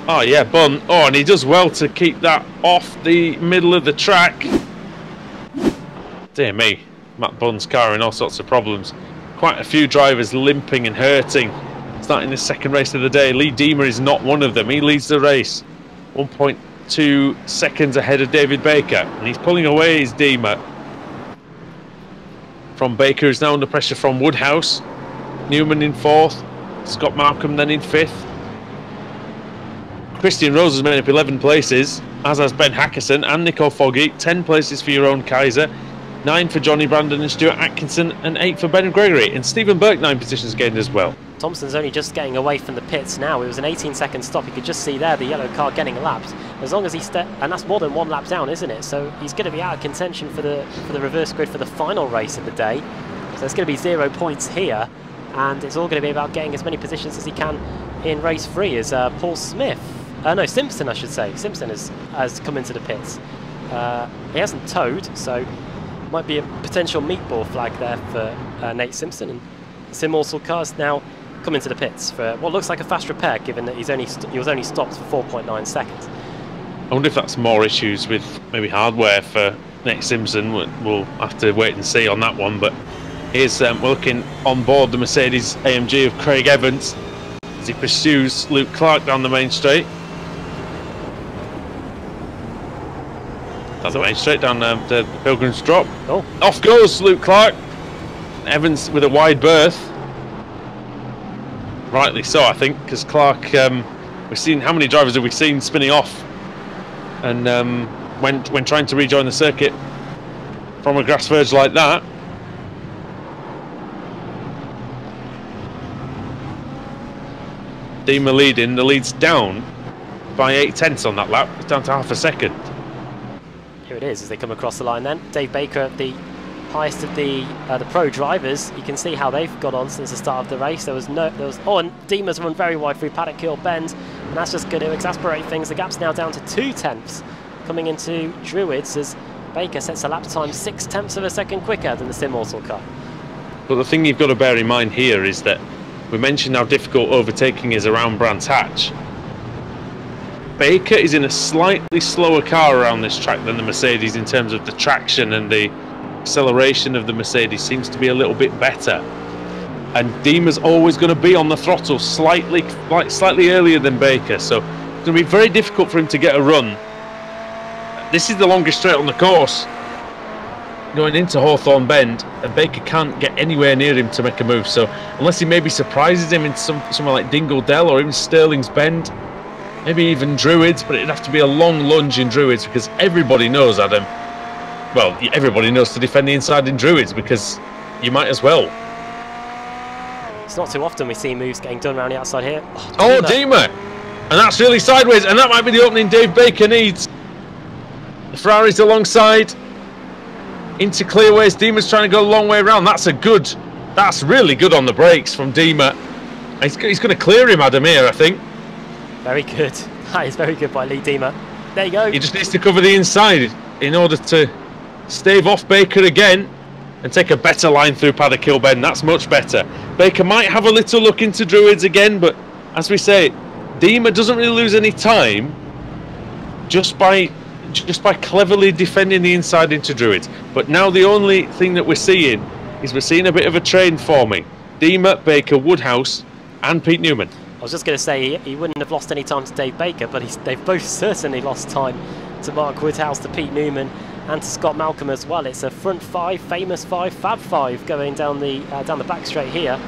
oh yeah, Bunn. Oh, and he does well to keep that off the middle of the track. Dear me, Matt Bunn's car in all sorts of problems. Quite a few drivers limping and hurting. Starting the second race of the day. Lee Deemer is not one of them. He leads the race. 1.2 seconds ahead of David Baker. And he's pulling away his Deemer. From Baker, who's now under pressure from Woodhouse. Newman in fourth. Scott Markham then in fifth. Christian Rose has made up 11 places, as has Ben Hackerson and Nico Foggy. 10 places for your own Kaiser. 9 for Johnny Brandon and Stuart Atkinson, and 8 for Ben Gregory. And Stephen Burke 9 positions gained as well. Thompson's only just getting away from the pits now. It was an 18-second stop. You could just see there the yellow car getting lapped. As long as he and that's more than one lap down, isn't it? So he's going to be out of contention for the reverse grid for the final race of the day. So there's going to be 0 points here, and it's all going to be about getting as many positions as he can in race 3 as Paul Smith. No, Simpson, I should say. Simpson has come into the pits. He hasn't towed, so might be a potential meatball flag there for Nate Simpson. And Simmortal car's now come into the pits for what looks like a fast repair, given that he was only stopped for 4.9 seconds. I wonder if that's more issues with maybe hardware for Nate Simpson. We'll have to wait and see on that one. But here's we're looking on board the Mercedes AMG of Craig Evans as he pursues Luke Clark down the main straight. Down the main straight, down the Pilgrim's Drop. Oh. Off goes Luke Clark. Evans with a wide berth. Rightly so, I think, because Clark, we've seen, how many drivers have we seen spinning off? And when trying to rejoin the circuit from a grass verge like that. Deemer leading, the lead's down by 8/10 on that lap. It's down to half a second. Here it is as they come across the line then. Dave Baker, the highest of the pro drivers. You can see how they've got on since the start of the race. Oh, and Deemer's run very wide through Paddock Hill Bend, and that's just going to exasperate things. The gap's now down to 2/10 coming into Druids as Baker sets a lap time 6/10 of a second quicker than the Simmortal car. But the thing you've got to bear in mind here is that we mentioned how difficult overtaking is around Brands Hatch. Baker is in a slightly slower car around this track than the Mercedes in terms of the traction, and the acceleration of the Mercedes seems to be a little bit better. And Deemer's always going to be on the throttle slightly earlier than Baker, so it's going to be very difficult for him to get a run. This is the longest straight on the course, going into Hawthorne Bend, and Baker can't get anywhere near him to make a move. So unless he maybe surprises him in somewhere like Dingle Dell or even Stirling's Bend, maybe even Druids, but it'd have to be a long lunge in Druids, because everybody knows, Adam, well, everybody knows to defend the inside in Druids, because you might as well. It's not too often we see moves getting done around the outside here. Oh, Deemer! And that's really sideways, and that might be the opening Dave Baker needs. The Ferrari's alongside. Into clearways. Deemer's trying to go a long way around. That's really good on the brakes from Deemer. He's going to clear him, Adam, here, I think. Very good. That is very good by Lee Deemer. There you go. He just needs to cover the inside in order to stave off Baker again and take a better line through Paddock Hill Bend. That's much better. Baker might have a little look into Druids again, but as we say, Deemer doesn't really lose any time just by cleverly defending the inside into Druids. But now the only thing that we're seeing is a bit of a train forming. Deemer, Baker, Woodhouse and Pete Newman. I was just going to say he wouldn't have lost any time to Dave Baker, but they've both certainly lost time to Mark Woodhouse, to Pete Newman, and to Scott Malcolm as well. It's a front five, famous five, fab five going down the back straight here.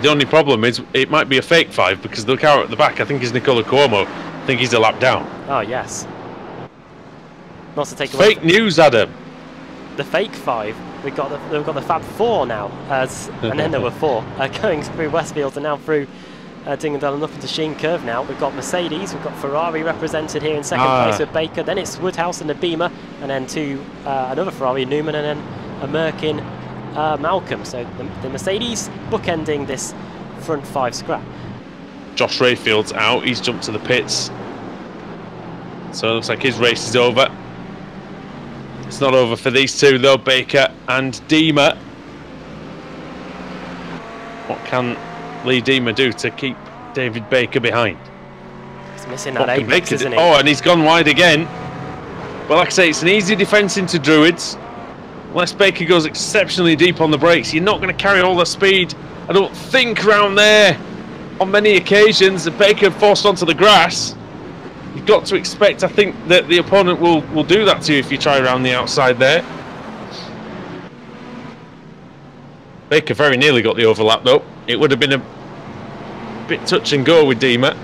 The only problem is it might be a fake five, because the car at the back, I think, is Nicola Cuomo. I think he's a lap down. Oh yes. Not to take away fake news, Adam. The fake five. We've got the Fab Four now, and then there were four going through Westfield and now through Dingledale and up into Sheen Curve now. We've got Mercedes, we've got Ferrari represented here in second place with Baker, then it's Woodhouse and the Beamer, and then another Ferrari, Newman, and then a Merkin, Malcolm. So the Mercedes bookending this front five scrap. Josh Rayfield's out, he's jumped to the pits. So it looks like his race is over. It's not over for these two though, Baker and Deemer. What can Lee Deemer do to keep David Baker behind? He's missing that apex, isn't he? Oh, and he's gone wide again. But like I say, it's an easy defence into Druids. Unless Baker goes exceptionally deep on the brakes, you're not going to carry all the speed, I don't think, around there. On many occasions, Baker forced onto the grass. You've got to expect, I think, that the opponent will do that to you if you try around the outside there. Baker very nearly got the overlap though. It would have been a bit touch and go with Deemer.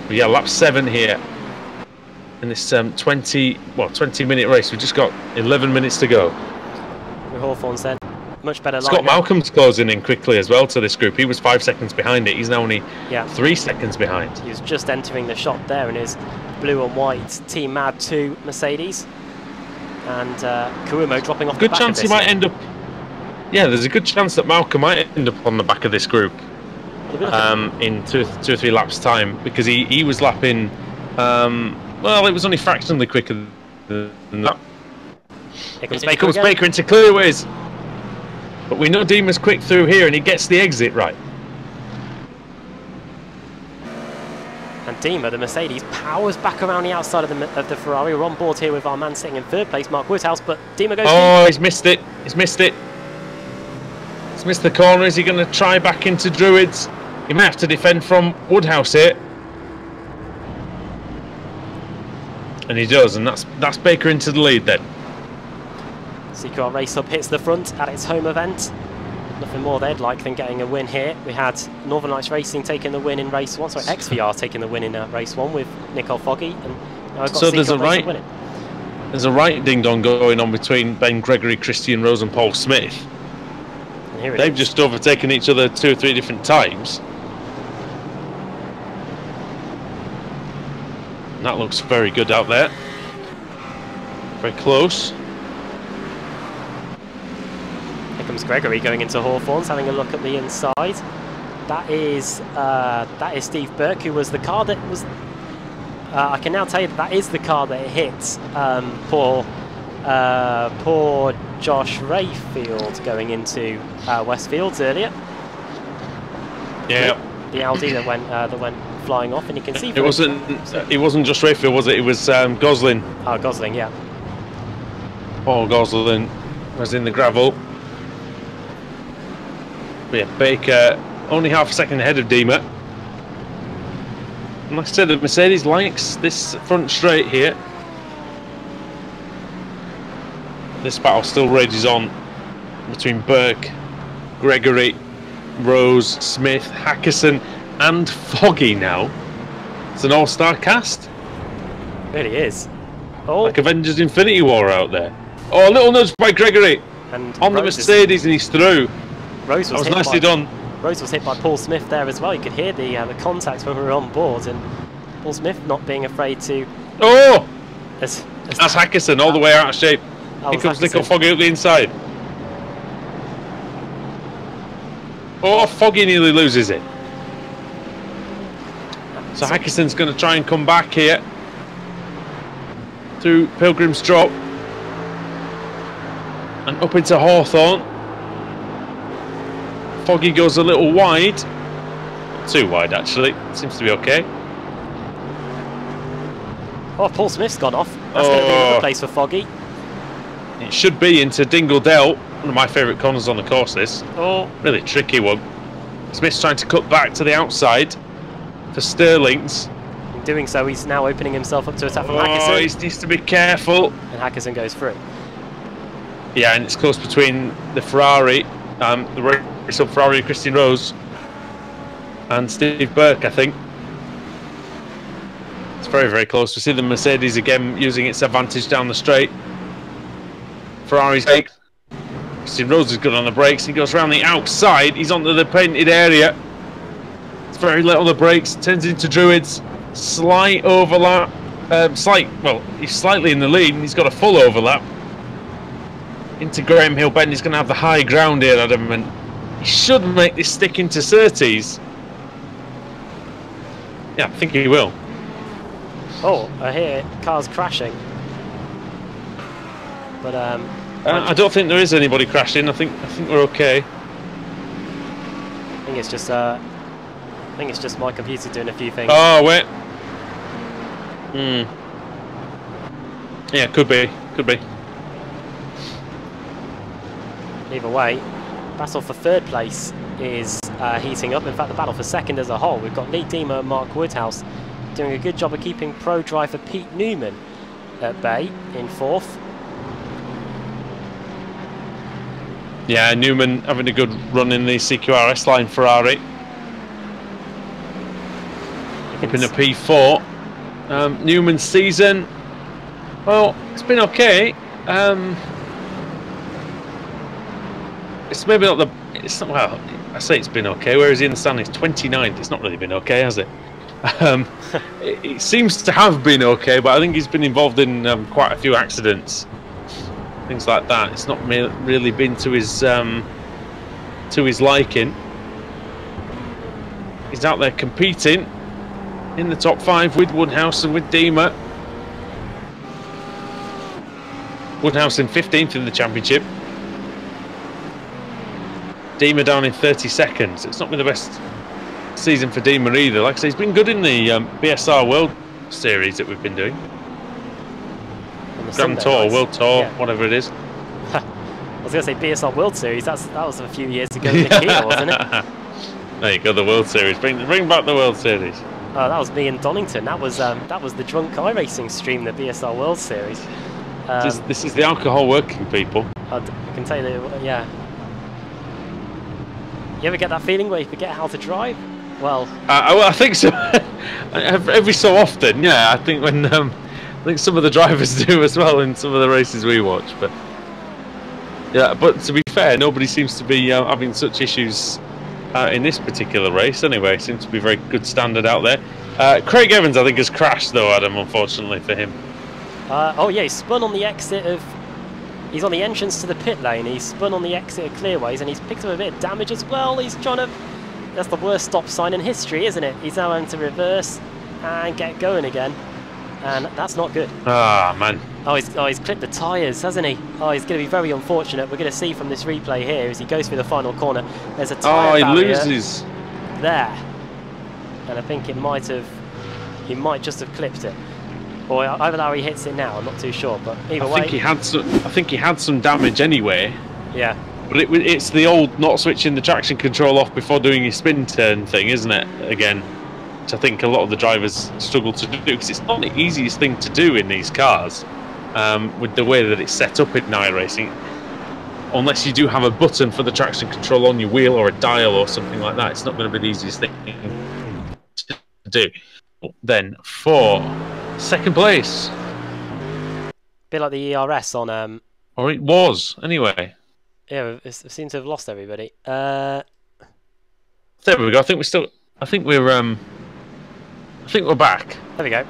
But yeah, lap 7 here in this 20-minute race. We've just got 11 minutes to go. With Hawthorne's then. Much better. Scott Malcolm's closing in quickly as well to this group. He was 5 seconds behind it. He's now only 3 seconds behind. He was just entering the shot there in his blue and white Team Mad 2 Mercedes. And Kuumo dropping off the back of this. Good chance he might end up... Yeah, there's a good chance that Malcolm might end up on the back of this group in two or three laps' time, because he was lapping... well, it was only fractionally quicker than that. Here comes Baker into clearways. But we know Deemer's quick through here, and he gets the exit right. And Deemer, the Mercedes, powers back around the outside of the Ferrari. We're on board here with our man sitting in third place, Mark Woodhouse, but Deemer goes deep. He's missed it. He's missed it. He's missed the corner. Is he going to try back into Druids? He might have to defend from Woodhouse here. And he does, and that's Baker into the lead then. CQR Racehub hits the front at its home event. Nothing more they'd like than getting a win here. We had Northern Lights Racing taking the win in race 1, sorry, XVR taking the win in race 1 with Nicole Foggy. And now I've got so there's a right ding-dong going on between Ben Gregory, Christian Rose and Paul Smith. And here They've just overtaken each other 2 or 3 different times. And that looks very good out there. Very close. Here comes Gregory going into Hawthorne's, having a look at the inside. That is Steve Burke, who was the car that was... I can now tell you that is the car that hit poor Josh Rayfield going into Westfields earlier. Yeah. The Audi that went flying off, and you can see... It wasn't just Rayfield, was it? It was Gosling. Oh, Gosling, yeah. Paul Gosling was in the gravel. But yeah, Baker only half a second ahead of Deemer. And like I said, the Mercedes likes this front straight here. This battle still rages on between Burke, Gregory, Rose, Smith, Hackerson and Foggy now. It's an all-star cast. It really is. Oh. Like Avengers Infinity War out there. Oh, a little nudge by Gregory. And on the Mercedes, and he's through. Rose was nicely done. Rose was hit by Paul Smith there as well. You could hear the contacts when we were on board, and Paul Smith not being afraid to... Oh! That's Hackerson all the way out of shape. Here comes Nicole Foggy up the inside. Oh, Foggy nearly loses it. So Hackerson's going to try and come back here through Pilgrim's Drop and up into Hawthorne. Foggy goes a little wide. Too wide, actually. Seems to be okay. Oh, Paul Smith's gone off. That's going to be another place for Foggy. It should be into Dingledale. One of my favourite corners on the course, this. Oh. Really tricky one. Smith's trying to cut back to the outside for Sterling's. In doing so, he's now opening himself up to attack from Oh, Hackerson. he needs to be careful. And Hackerson goes through. Yeah, and it's close between the Ferrari, the Racehub Ferrari, Christian Rose, and Steve Burke, I think. It's very, very close. We see the Mercedes again using its advantage down the straight. Ferrari's brake. Christian Rose is good on the brakes. He goes around the outside. He's onto the painted area. It's very late on the brakes. Turns into Druids. Slight overlap. Well, he's slightly in the lead. And he's got a full overlap. Into Graham Hill Bend. He's going to have the high ground here, Adam. And he should make this stick into Surtees. Yeah, I think he will. Oh, I hear cars crashing. But I don't think there is anybody crashing. I think we're okay. I think it's just my computer doing a few things. Oh wait. Yeah, could be. Either way, battle for third place is heating up. In fact, the battle for second as a whole. We've got Lee Deemer and Mark Woodhouse doing a good job of keeping pro driver Pete Newman at bay in fourth. Yeah, Newman having a good run in the CQRS line Ferrari. Up in a P4. Newman's season, well, it's been okay. It's maybe not the. It's not, well, I say it's been okay. Whereas in the standings, 29th. It's not really been okay, has it? It seems to have been okay, but I think he's been involved in quite a few accidents, things like that. It's not really been to his liking. He's out there competing in the top 5 with Woodhouse and with Deemer. Woodhouse in 15th in the championship. Deemer down in 32nd. It's not been the best season for Deemer either. Like I say, he's been good in the BSR World Series that we've been doing. Grand Tour, World Tour, yeah. Whatever it is. I was going to say BSR World Series. That was a few years ago in the Kia, wasn't it? There you go, the World Series. Bring back the World Series. Oh, that was me in Donington. That was the drunk iRacing stream, the BSR World Series. This is the alcohol working, people. I can tell you that, yeah. You ever get that feeling where you forget how to drive? Well, I think so. Every so often, yeah. I think when I think some of the drivers do as well in some of the races we watch. But yeah, but to be fair, nobody seems to be having such issues in this particular race. Anyway, seems to be very good standard out there. Craig Evans, I think, has crashed though, Adam. Unfortunately for him. Oh yeah, he spun on the exit of. He's on the entrance to the pit lane. He's spun on the exit of Clearways, and he's picked up a bit of damage as well. He's trying to. That's the worst stop sign in history, isn't it? He's now having to reverse and get going again, and that's not good. Ah, man. Oh, he's clipped the tyres, hasn't he? Oh, he's going to be very unfortunate. We're going to see from this replay here as he goes through the final corner. There's a tyre barrier. He loses there, and I think he might just have clipped it. Or either how he hits it now, I'm not too sure. But either way, I think he had some damage anyway. Yeah. But it's the old not switching the traction control off before doing your spin turn thing, isn't it? Again, which I think a lot of the drivers struggle to do because it's not the easiest thing to do in these cars with the way that it's set up in iRacing. Unless you do have a button for the traction control on your wheel or a dial or something like that, it's not going to be the easiest thing to do. Then for second place. Bit like the ERS on. Or it was anyway. Yeah, we seem to have lost everybody. There we go. I think we're back. There we go.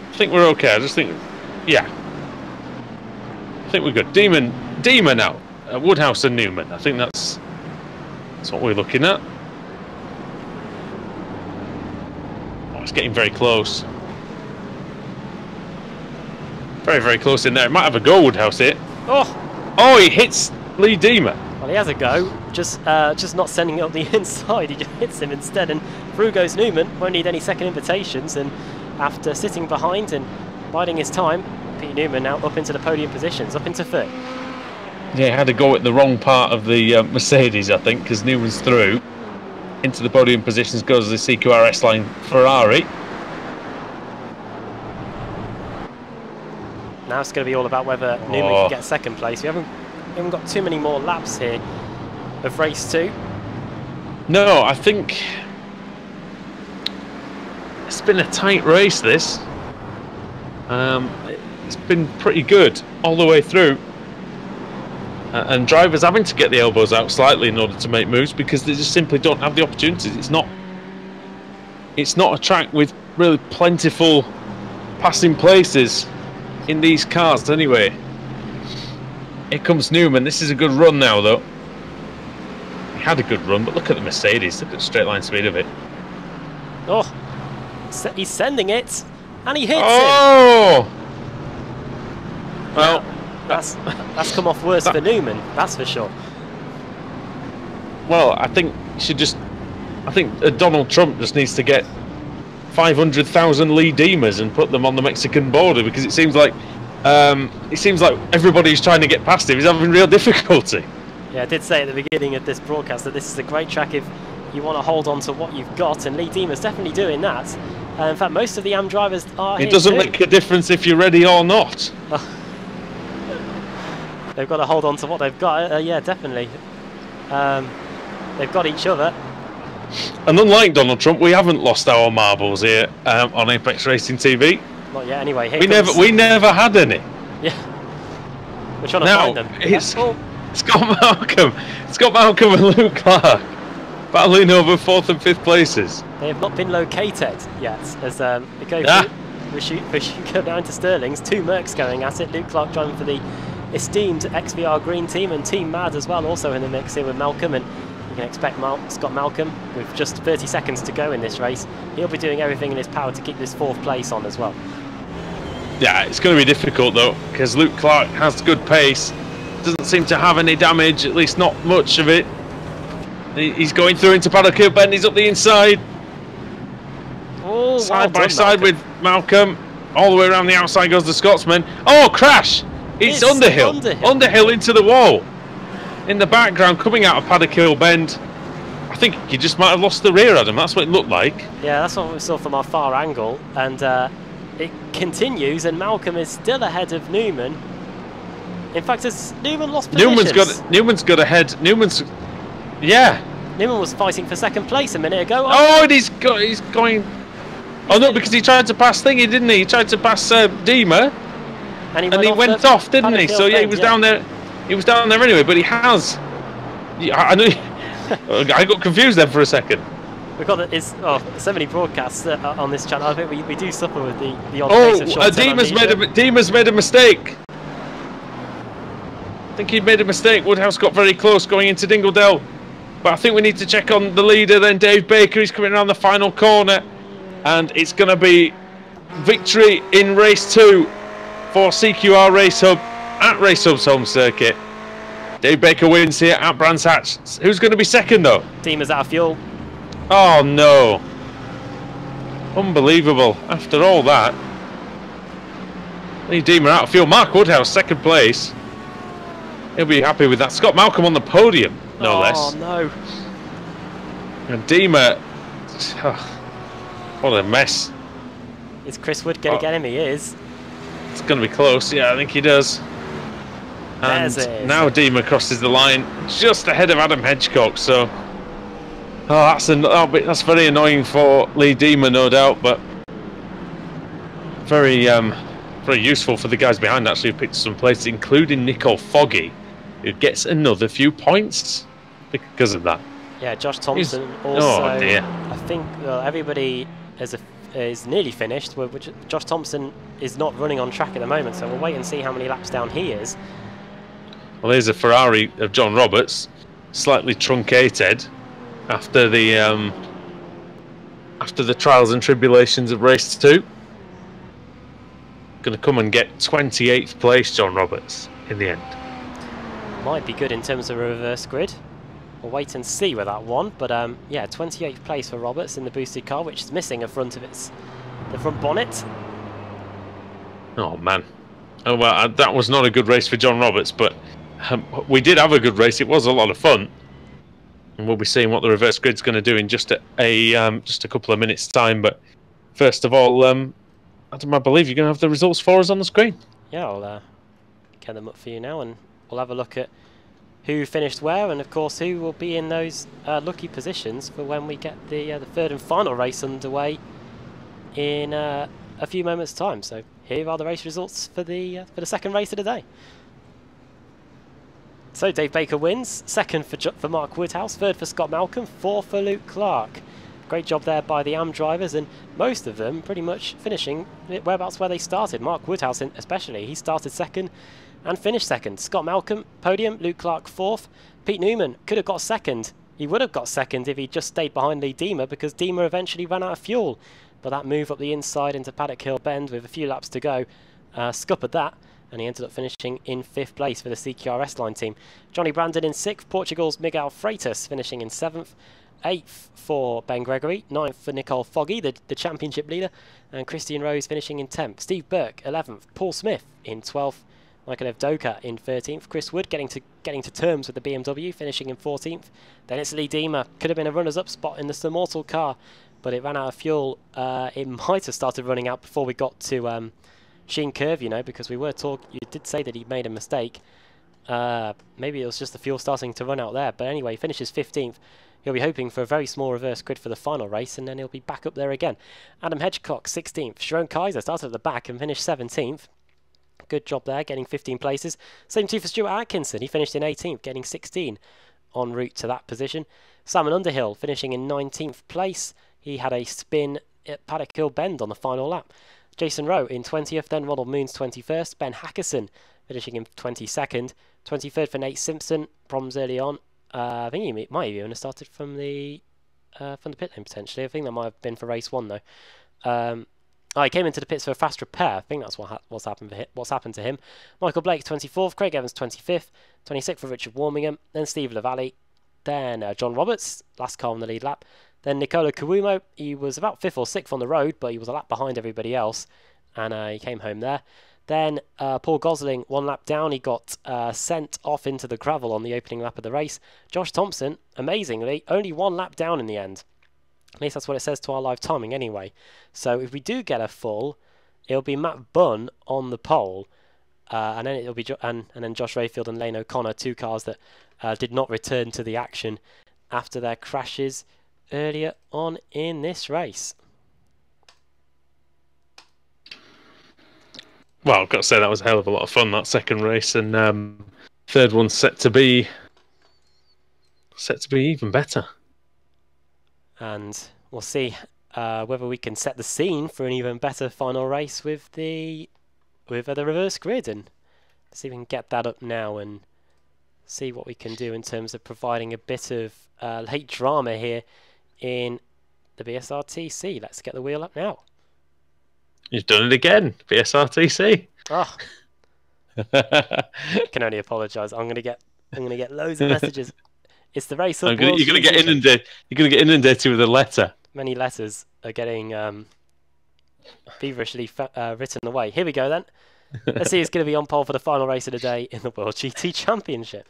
I think we're okay. I just think, yeah. I think we're good. Deemer now. Woodhouse and Newman. I think that's what we're looking at. Oh, it's getting very close. Very, very close in there. It might have a go, Woodhouse here. Oh, he hits Lee Deemer. Well, he has a go, just not sending it up the inside. He just hits him instead, and through goes Newman. Won't need any second invitations, and after sitting behind and biding his time, Pete Newman now up into the podium positions, up into third. Yeah, he had to go at the wrong part of the Mercedes, I think, because Newman's through. Into the podium positions goes the CQR S-Line Ferrari. Now it's going to be all about whether Newman can get second place. We haven't got too many more laps here of race 2. No, I think it's been a tight race, this. It's been pretty good all the way through. And drivers having to get the elbows out slightly in order to make moves because they just simply don't have the opportunities. It's not a track with really plentiful passing places in these cars anyway. Here comes Newman. This is a good run now, though. He had a good run, but look at the Mercedes. Look at the straight line speed of it. Oh, he's sending it, and he hits him. Well, that's come off worse for Newman. That's for sure. Well, I think Donald Trump just needs to get 500,000 Lee Deemers and put them on the Mexican border because it seems like everybody's trying to get past him. He's having real difficulty. Yeah, I did say at the beginning of this broadcast that this is a great track if you want to hold on to what you've got, and Lee Deemer's definitely doing that. In fact, most of the AM drivers are. It doesn't make a difference if you're ready or not. They've got to hold on to what they've got. Yeah, definitely. They've got each other. And unlike Donald Trump, we haven't lost our marbles here on Apex Racing TV. Not yet, anyway. We never had any. Yeah. We're trying to find them. It's got Malcolm. It's got Malcolm and Luke Clark battling over 4th and 5th places. They have not been located yet. As we go go down to Sterling's, 2 Mercs going at it. Luke Clark driving for the esteemed XVR Green team, and Team Mad as well, also in the mix here with Malcolm. And you can expect Scott Malcolm, with just 30 seconds to go in this race, he'll be doing everything in his power to keep this 4th place on as well. Yeah, it's going to be difficult though, because Luke Clark has good pace, doesn't seem to have any damage, at least not much of it. He's going through into Paddock Hill Bend, he's up the inside. Oh, side by side with Malcolm, all the way around the outside goes the Scotsman. Oh, crash! It's Underhill into the wall. In the background, coming out of Paddock Hill Bend. I think he just might have lost the rear, Adam. That's what it looked like. Yeah, that's what we saw from our far angle. And it continues, and Malcolm is still ahead of Newman. In fact, has Newman lost positions? Newman's got ahead. Yeah. Newman was fighting for 2nd place a minute ago. Oh, and he's going. Oh no, because he tried to pass Thingy, didn't he? He tried to pass Deemer. And he went off, didn't he? So yeah, he was down there. He was down there anyway, but he has. Yeah, I know. I got confused then for a second. We've got so many broadcasts on this channel. I think we do suffer with the odd case of short-term amnesia. Deemer's made a mistake. I think he'd made a mistake. Woodhouse got very close going into Dingledale, but I think we need to check on the leader. Then Dave Baker, he's coming around the final corner, and it's going to be victory in race 2 for CQR Racehub at Racehub's home circuit. Dave Baker wins here at Brands Hatch. Who's going to be second though? Deemer's out of fuel. Oh no. Unbelievable. After all that. Lee Deemer out of fuel. Mark Woodhouse, 2nd place. He'll be happy with that. Scott Malcolm on the podium, no less. Oh no. And Deemer. What a mess. Is Chris Wood going to get him? He is. It's going to be close. Yeah, I think he does. And now Deemer crosses the line just ahead of Adam Hedgecock. So, that's very annoying for Lee Deemer, no doubt, but very useful for the guys behind. Actually, who picked some places, including Nicole Foggy, who gets another few points because of that. Yeah, Josh Thompson also. Oh dear. I think everybody is nearly finished. Which Josh Thompson is not running on track at the moment, so we'll wait and see how many laps down he is. Well, there's a Ferrari of John Roberts, slightly truncated after the trials and tribulations of race 2. Going to come and get 28th place, John Roberts, in the end. Might be good in terms of a reverse grid. We'll wait and see with that one. But yeah, 28th place for Roberts in the boosted car, which is missing the front bonnet. Oh man. Oh well, that was not a good race for John Roberts, but we did have a good race. It was a lot of fun. And we'll be seeing what the reverse grid's going to do in just a couple of minutes' time. But first of all, Adam, I believe you're going to have the results for us on the screen. Yeah, I'll get them up for you now, and we'll have a look at who finished where, and of course who will be in those lucky positions for when we get the third and final race underway in a few moments' time. So here are the race results for the second race of the day. So Dave Baker wins, second for Mark Woodhouse, third for Scott Malcolm, fourth for Luke Clark. Great job there by the AM drivers, and most of them pretty much finishing whereabouts where they started. Mark Woodhouse especially, he started second and finished second. Scott Malcolm, podium, Luke Clark fourth. Pete Newman could have got second. He would have got second if he just stayed behind Lee Deemer, because Deemer eventually ran out of fuel. But that move up the inside into Paddock Hill Bend with a few laps to go scuppered that, and he ended up finishing in 5th place for the CQRS line team. Johnny Brandon in 6th, Portugal's Miguel Freitas finishing in 7th. 8th for Ben Gregory, 9th for Nicole Foggy, the championship leader, and Christian Rose finishing in 10th. Steve Burke 11th, Paul Smith in 12th, Michael Evdoka in 13th, Chris Wood getting to terms with the BMW, finishing in 14th. Then it's Lee Deemer, could have been a runners-up spot in the Simmortal car, but it ran out of fuel. It might have started running out before we got to Sheen Curve, you know, because we were talking. You did say that he made a mistake. Maybe it was just the fuel starting to run out there. But anyway, he finishes 15th. He'll be hoping for a very small reverse grid for the final race, and then he'll be back up there again. Adam Hedgecock, 16th. Sharon Kaiser started at the back and finished 17th. Good job there, getting 15 places. Same too for Stuart Atkinson. He finished in 18th, getting 16 en route to that position. Simon Underhill finishing in 19th place. He had a spin at Paddock Hill Bend on the final lap. Jason Rowe in 20th, then Ronald Moons 21st. Ben Hackerson finishing in 22nd. 23rd for Nate Simpson. Problems early on. I think he might even have started from the pit lane potentially. I think that might have been for race 1 though. He came into the pits for a fast repair. I think that's what's happened to him. Michael Blake 24th, Craig Evans 25th, 26th for Richard Warmingham, then Steve Lavalley, then John Roberts, last car on the lead lap. Then Nicola Kawumo, he was about 5th or 6th on the road, but he was a lap behind everybody else, and he came home there. Then Paul Gosling, 1 lap down, he got sent off into the gravel on the opening lap of the race. Josh Thompson, amazingly, only 1 lap down in the end. At least that's what it says to our live timing anyway. So if we do get a full, it'll be Matt Bunn on the pole, and then it'll be and then Josh Rayfield and Lane O'Connor, 2 cars that did not return to the action after their crashes earlier on in this race. Well, I've got to say that was a hell of a lot of fun, that second race, and third one's set to be even better. And we'll see whether we can set the scene for an even better final race with the reverse grid, and see if we can get that up now and see what we can do in terms of providing a bit of late drama here in the BSRTC. Let's get the wheel up now. You've done it again, BSRTC. Oh, can only apologise. I'm gonna get loads of messages. It's the race up. You're gonna get inundated. You're gonna get inundated with a letter. Many letters are getting feverishly written away. Here we go then. Let's see who's going to be on pole for the final race of the day in the World GT Championship.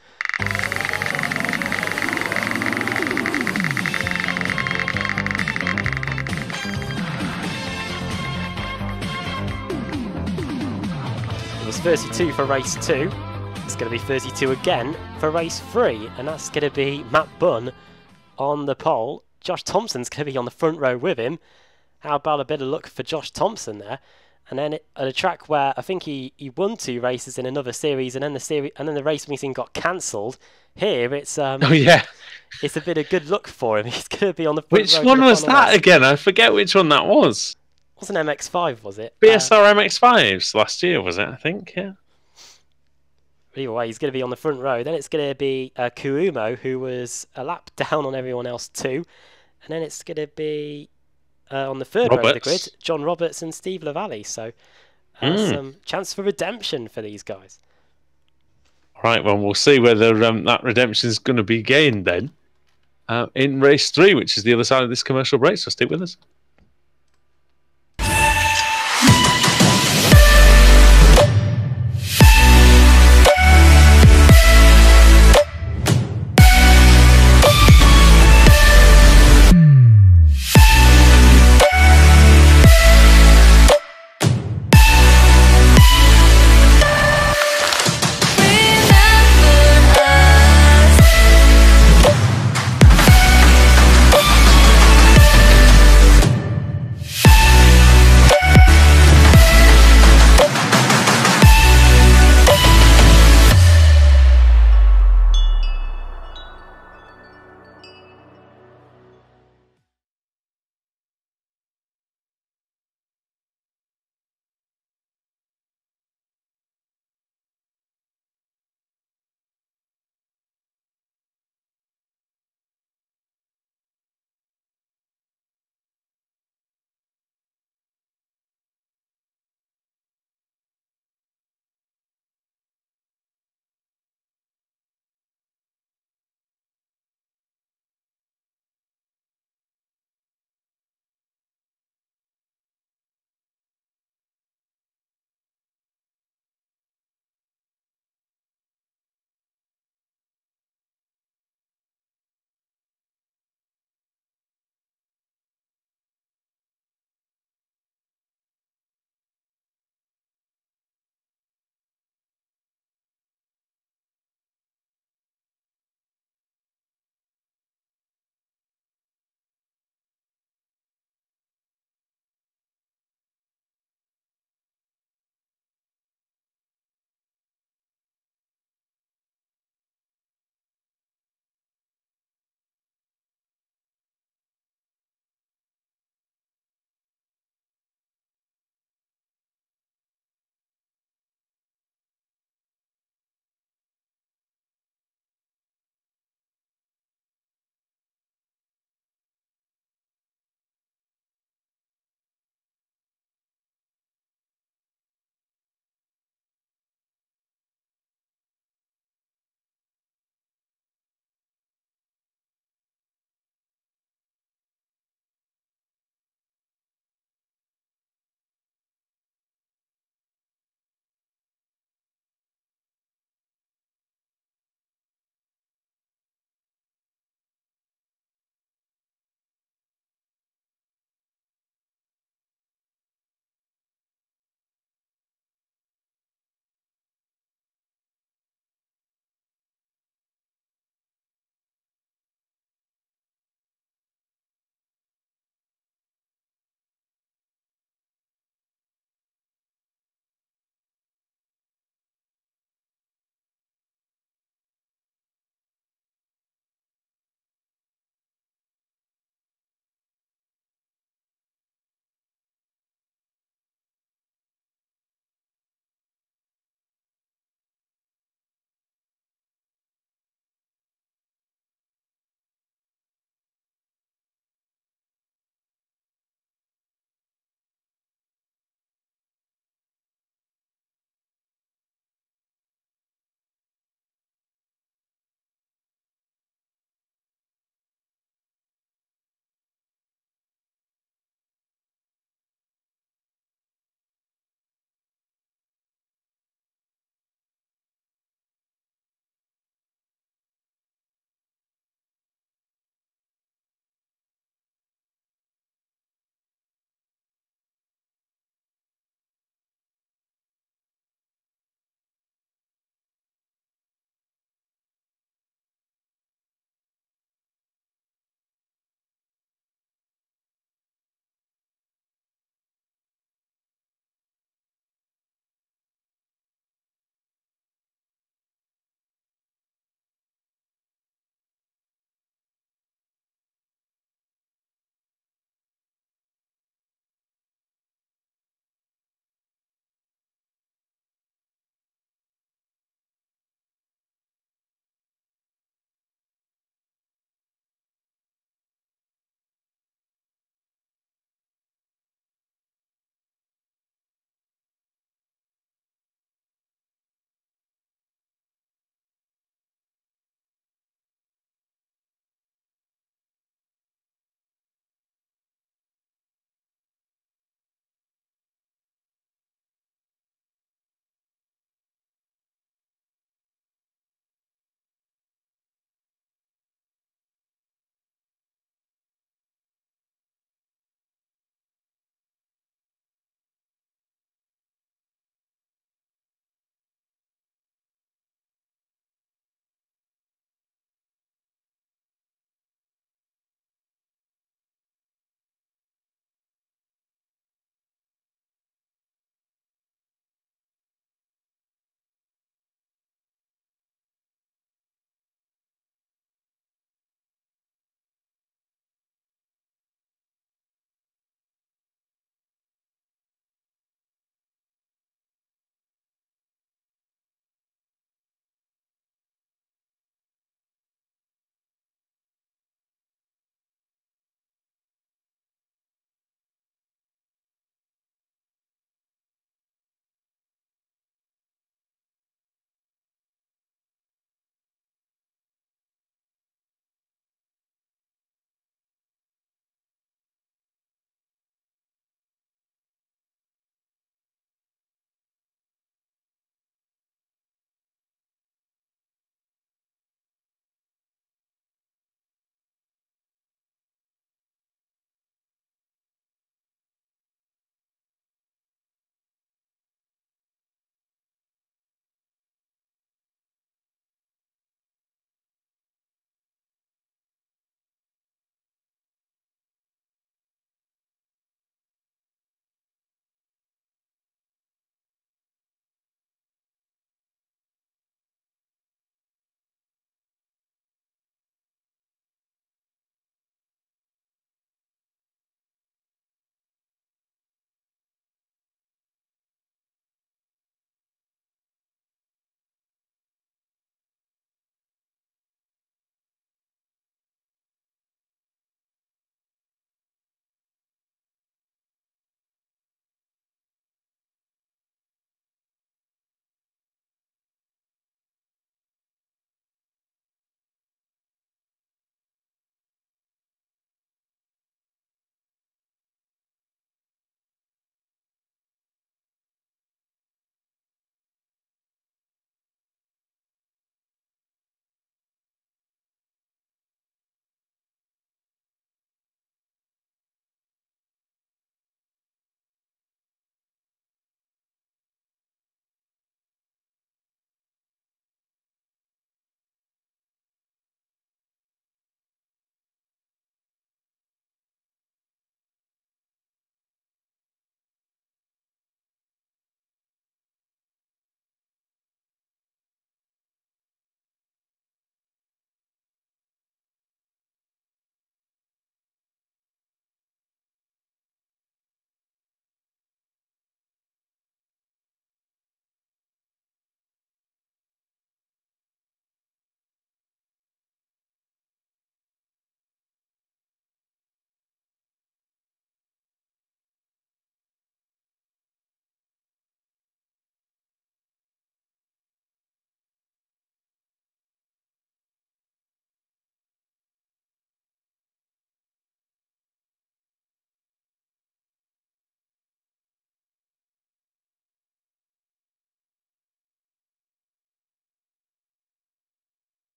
It was 32 for race 2. It's going to be 32 again for race 3, and that's going to be Matt Bunn on the pole. Josh Thompson's going to be on the front row with him. How about a bit of luck for Josh Thompson there? And then at a track where I think he won 2 races in another series, and then the race meeting got cancelled. Here it's it's a bit of good luck for him. He's going to be on the front row. Which one was that again? I forget which one that was. It wasn't MX5, was it? BSR MX5s last year, was it? I think, yeah. But either way, he's going to be on the front row. Then it's going to be Kuumo, who was a lap down on everyone else too. And then it's going to be on the third row of the grid, John Roberts and Steve Lavalley. So some chance for redemption for these guys. All right, well, we'll see whether that redemption is going to be gained then in race 3, which is the other side of this commercial break. So stick with us.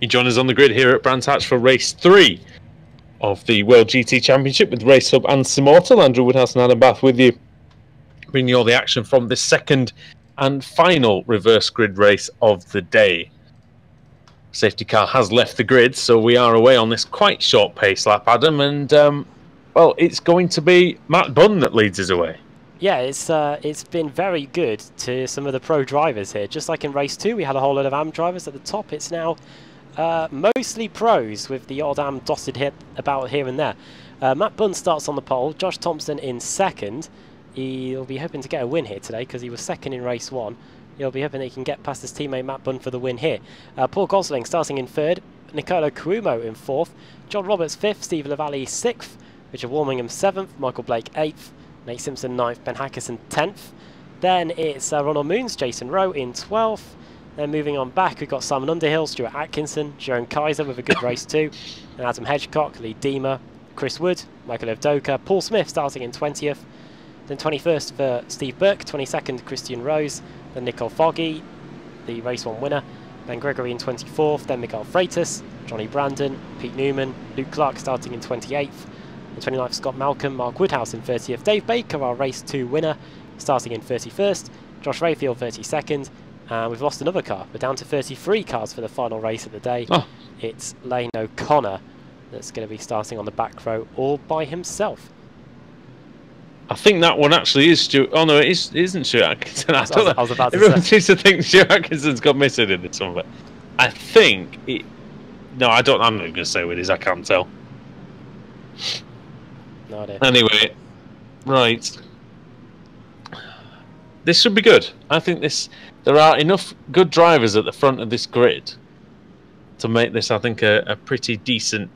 You join us on the grid here at Brands Hatch for race 3 of the World GT Championship with Racehub and Simmortal. Andrew Woodhouse and Adam Bath with you, bringing you all the action from the second and final reverse grid race of the day. Safety car has left the grid, so we are away on this quite short pace lap, Adam, and well, it's going to be Matt Bunn that leads us away. Yeah, it's been very good to some of the pro drivers here. Just like in race 2, we had a whole lot of AM drivers at the top. It's now mostly pros with the odd AM dotted hit about here and there. Matt Bunn starts on the pole. Josh Thompson in second. He'll be hoping to get a win here today because he was second in race 1. He'll be hoping that he can get past his teammate Matt Bunn for the win here. Paul Gosling starting in third. Nicolo Cuomo in fourth. John Roberts fifth. Steve Lavallee sixth. Richard Warmingham seventh. Michael Blake eighth. Nate Simpson 9th, Ben Hackerson 10th. Then it's Ronald Moons, Jason Rowe in 12th. Then moving on back, we've got Simon Underhill, Stuart Atkinson, Jerome Kaiser with a good race too. And Adam Hedgecock, Lee Deemer, Chris Wood, Michael Evdoka, Paul Smith starting in 20th. Then 21st for Steve Burke, 22nd Christian Rose, then Nicole Foggy, the race 1 winner. Ben Gregory in 24th, then Miguel Freitas, Johnny Brandon, Pete Newman, Luke Clark starting in 28th. In 29th, Scott Malcolm, Mark Woodhouse in 30th. Dave Baker, our race 2 winner, starting in 31st. Josh Rayfield, 32nd. And we've lost another car. We're down to 33 cars for the final race of the day. Oh. It's Lane O'Connor that's going to be starting on the back row all by himself. I think that one actually is Stuart. Oh no, it isn't Stuart Atkinson. I was about to Everyone seems to think Stuart Atkinson's got missing in this one, but I think it. No, I don't. I'm not going to say what it is. I can't tell. No idea. Anyway, right. This should be good. I think there are enough good drivers at the front of this grid to make this, I think, a pretty decent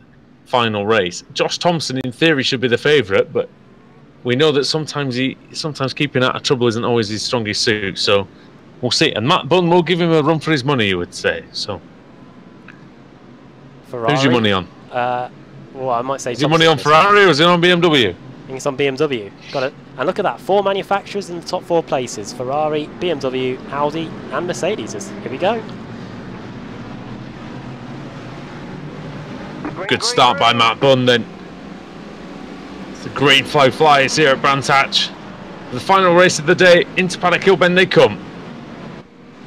final race. Josh Thompson, in theory, should be the favourite, but we know that sometimes keeping out of trouble isn't always his strongest suit. So we'll see. And Matt Bunn will give him a run for his money, you would say. So Ferrari, who's your money on? Well, I might say. Is your money on Ferrari or is it on BMW? I think it's on BMW. Got it. And look at that, 4 manufacturers in the top 4 places: Ferrari, BMW, Audi, and Mercedes. Here we go. Good start by Matt Bunn then. It's a green flag flies here at Brands Hatch. The final race of the day, into Paddock Hill Bend they come.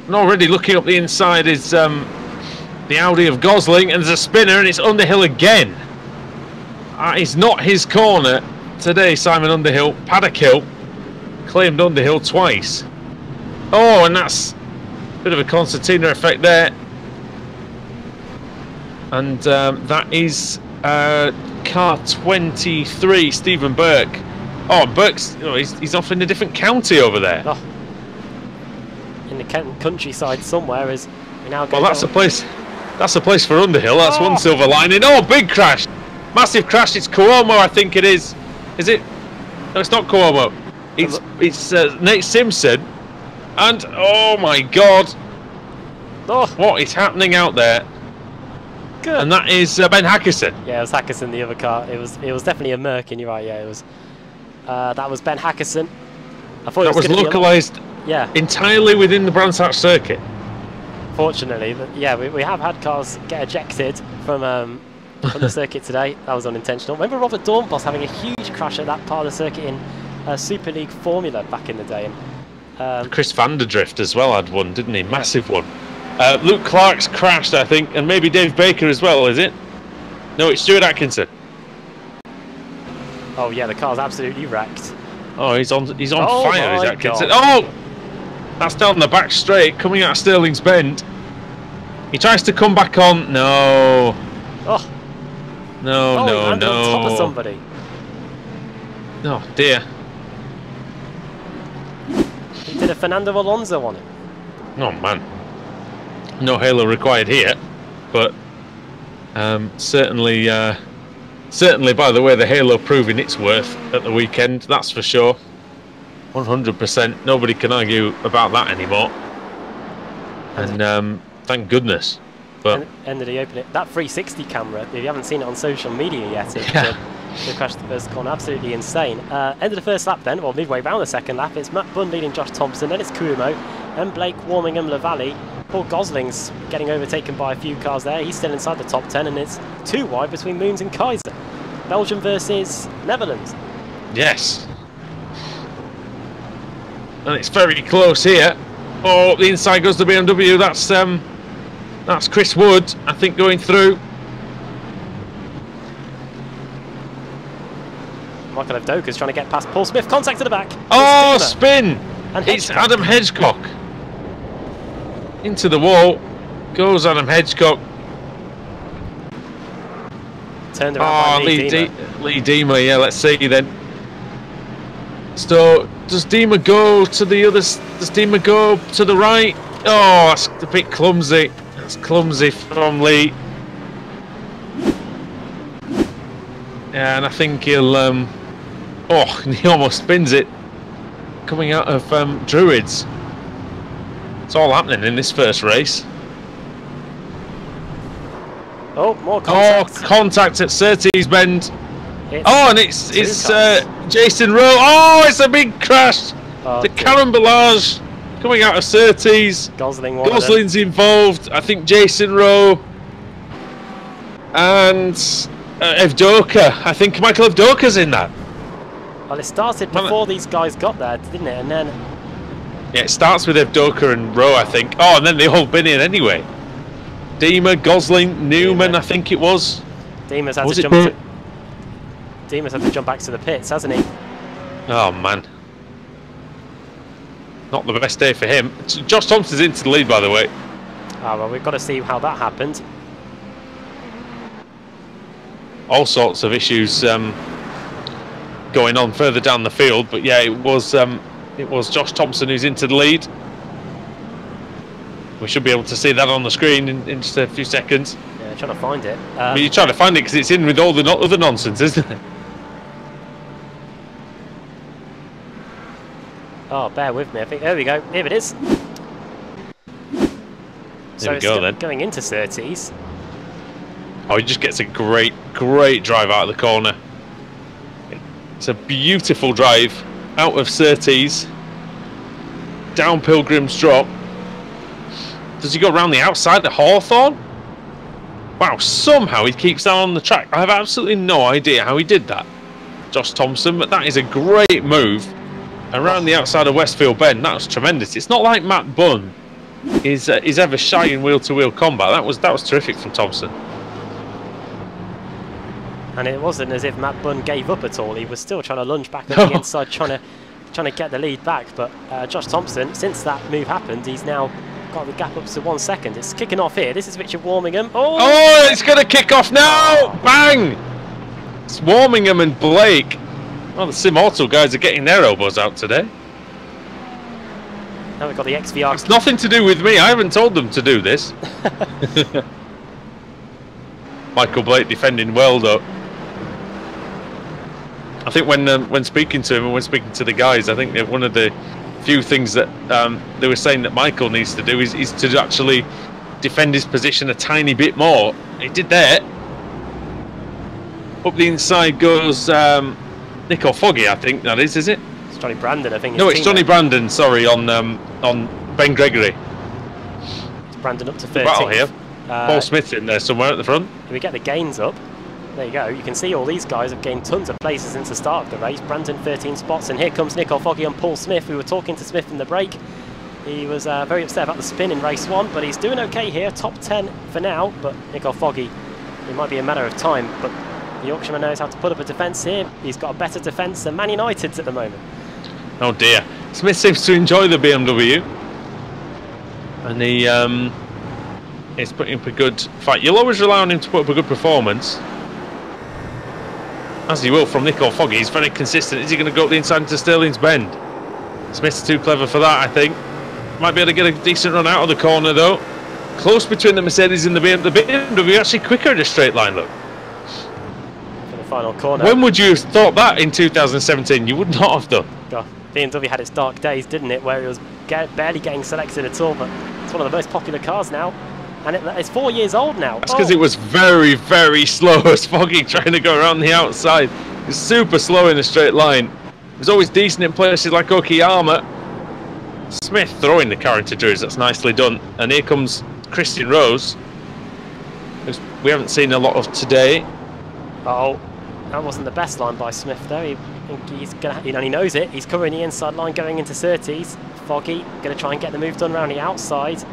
And already looking up the inside is the Audi of Gosling, and there's a spinner, and it's Underhill again. It's not his corner today, Simon Underhill. Paddock Hill claimed Underhill twice. Oh, and that's a bit of a concertina effect there. And that is car 23, Stephen Burke. Oh, Burke's, he's off in a different county over there. Oh. In the countryside somewhere is we now go. Well, that's a place. That's a place for Underhill. That's one silver lining. Oh, big crash! Massive crash. It's Cuomo, I think it is. Is it? No, it's not Cuomo. It's Nate Simpson. And oh my God! Oh, what is happening out there? Good. And that is Ben Hackerson. Yeah, it was Hackerson, the other car. It was definitely a Merc, and you're right. Yeah, it was. That was Ben Hackerson. I thought that was localised. Yeah. Entirely within the Brands Hatch circuit. Fortunately, but yeah, we have had cars get ejected from the circuit today. That was unintentional. Remember Robert Dornbos having a huge crash at that part of the circuit in Super League Formula back in the day. And, Chris Vanderdrift as well had one, didn't he? Massive one. Luke Clark's crashed, I think, and maybe Dave Baker as well, is it? No, it's Stuart Atkinson. Oh yeah, the car's absolutely wrecked. Oh, he's on fire, is Atkinson. Oh! That's down the back straight, coming out of Stirling's Bend. He tries to come back on. No. Oh. No, he no. on top of somebody. Oh, dear. He did a Fernando Alonso on him. Oh, man. No halo required here. But certainly, by the way, the halo proving its worth at the weekend, that's for sure. 100%. Nobody can argue about that anymore. And thank goodness. But end of the opening. That 360 camera, if you haven't seen it on social media yet, it crashed the first corner. Absolutely insane. End of the first lap then, well, midway round the second lap, it's Matt Bunn leading Josh Thompson, then it's Cuomo, then Blake, Warmingham, Lavallee, Paul Gosling's getting overtaken by a few cars there. He's still inside the top 10, and it's 2 wide between Moons and Kaiser. Belgium versus Netherlands. Yes. And it's very close here. Oh, the inside goes to BMW. That's Chris Wood, I think, going through. Michael Avdoka's trying to get past Paul Smith. Contact to the back. Oh, spin! And it's Adam Hedgecock. Into the wall goes Adam Hedgecock. Turned around by Lee Deemer, yeah, let's see then. So, does Deemer go to the others? Does Deemer go to the right? Oh, that's a bit clumsy. That's clumsy from Lee. Yeah, and I think he'll... oh, he almost spins it. Coming out of Druids. It's all happening in this first race. Oh, more contact. Oh, contact at Surtees Bend. And it's Jason Rowe. Oh, it's a big crash. The carambolage coming out of Surtees. Gosling's involved. I think Jason Rowe and Avdoka. I think Michael Avdoka's in that. Well, it started before these guys got there, didn't it? And then... yeah, it starts with Avdoka and Rowe, I think. Oh, and then they all been in anyway. Deemer, Gosling, Newman, I think it was. Deemer's had to jump back to the pits, hasn't he? Oh, man. Not the best day for him. Josh Thompson's into the lead, by the way. Ah, well, we've got to see how that happened. All sorts of issues going on further down the field, but yeah, it was Josh Thompson who's into the lead. We should be able to see that on the screen in just a few seconds. Yeah, trying to find it. You're trying to find it because it's in with all the other nonsense, isn't it? Oh, bear with me. I think there we go. Here it is. There we go then. Going into Surtees. Oh, he just gets a great drive out of the corner. It's a beautiful drive out of Surtees. Down Pilgrim's Drop. Does he go around the outside at Hawthorne? Wow, somehow he keeps that on the track. I have absolutely no idea how he did that, Josh Thompson, but that is a great move around the outside of Westfield Bend. That was tremendous. It's not like Matt Bunn is ever shy in wheel-to-wheel combat. That was terrific from Thompson. And it wasn't as if Matt Bunn gave up at all. He was still trying to lunge back on the inside, trying to get the lead back. But Josh Thompson, since that move happened, he's now got the gap up to 1 second. It's kicking off here. This is Richard Warmingham. Oh, it's going to kick off now! Bang! It's Warmingham and Blake. Well, the Simmortal guys are getting their elbows out today. Now we've got the XVR. It's nothing to do with me. I haven't told them to do this. Michael Blake defending well, though. I think when speaking to him and when speaking to the guys, I think that one of the few things that they were saying that Michael needs to do is to actually defend his position a tiny bit more. He did that. Up the inside goes Nico Foggy, I think that is it? It's Johnny Brandon, I think. No, it's Johnny Brandon. Sorry, on Ben Gregory. It's Brandon up to 13th. Battle here. Paul Smith in there somewhere at the front. Can we get the gains up? There you go. You can see all these guys have gained tons of places since the start of the race. Brandon 13 spots, and here comes Nico Foggy and Paul Smith. We were talking to Smith in the break. He was very upset about the spin in race 1, but he's doing okay here. Top 10 for now, but Nico Foggy, it might be a matter of time, but the Yorkshireman knows how to put up a defence here. He's got a better defence than Man United's at the moment. Oh dear. Smith seems to enjoy the BMW. And he is putting up a good fight. You'll always rely on him to put up a good performance, as he will from Nico Foggy. He's very consistent. Is he going to go up the inside into Stirling's Bend? Smith's too clever for that, I think. Might be able to get a decent run out of the corner, though. Close between the Mercedes and the BMW. The BMW actually quicker in a straight line, look. For the final corner. When would you have thought that in 2017? You would not have done. God, BMW had its dark days, didn't it, where it was barely getting selected at all, but it's one of the most popular cars now. And it's 4 years old now. That's because it was very, very slow as Foggy trying to go around the outside. It's super slow in a straight line. It was always decent in places like Okayama. Smith throwing the car into Druids. That's nicely done. And here comes Christian Rose, who we haven't seen a lot of today. Oh, that wasn't the best line by Smith though. He's gonna, you know, he knows it. He's covering the inside line going into 30s. Foggy going to try and get the move done around the outside.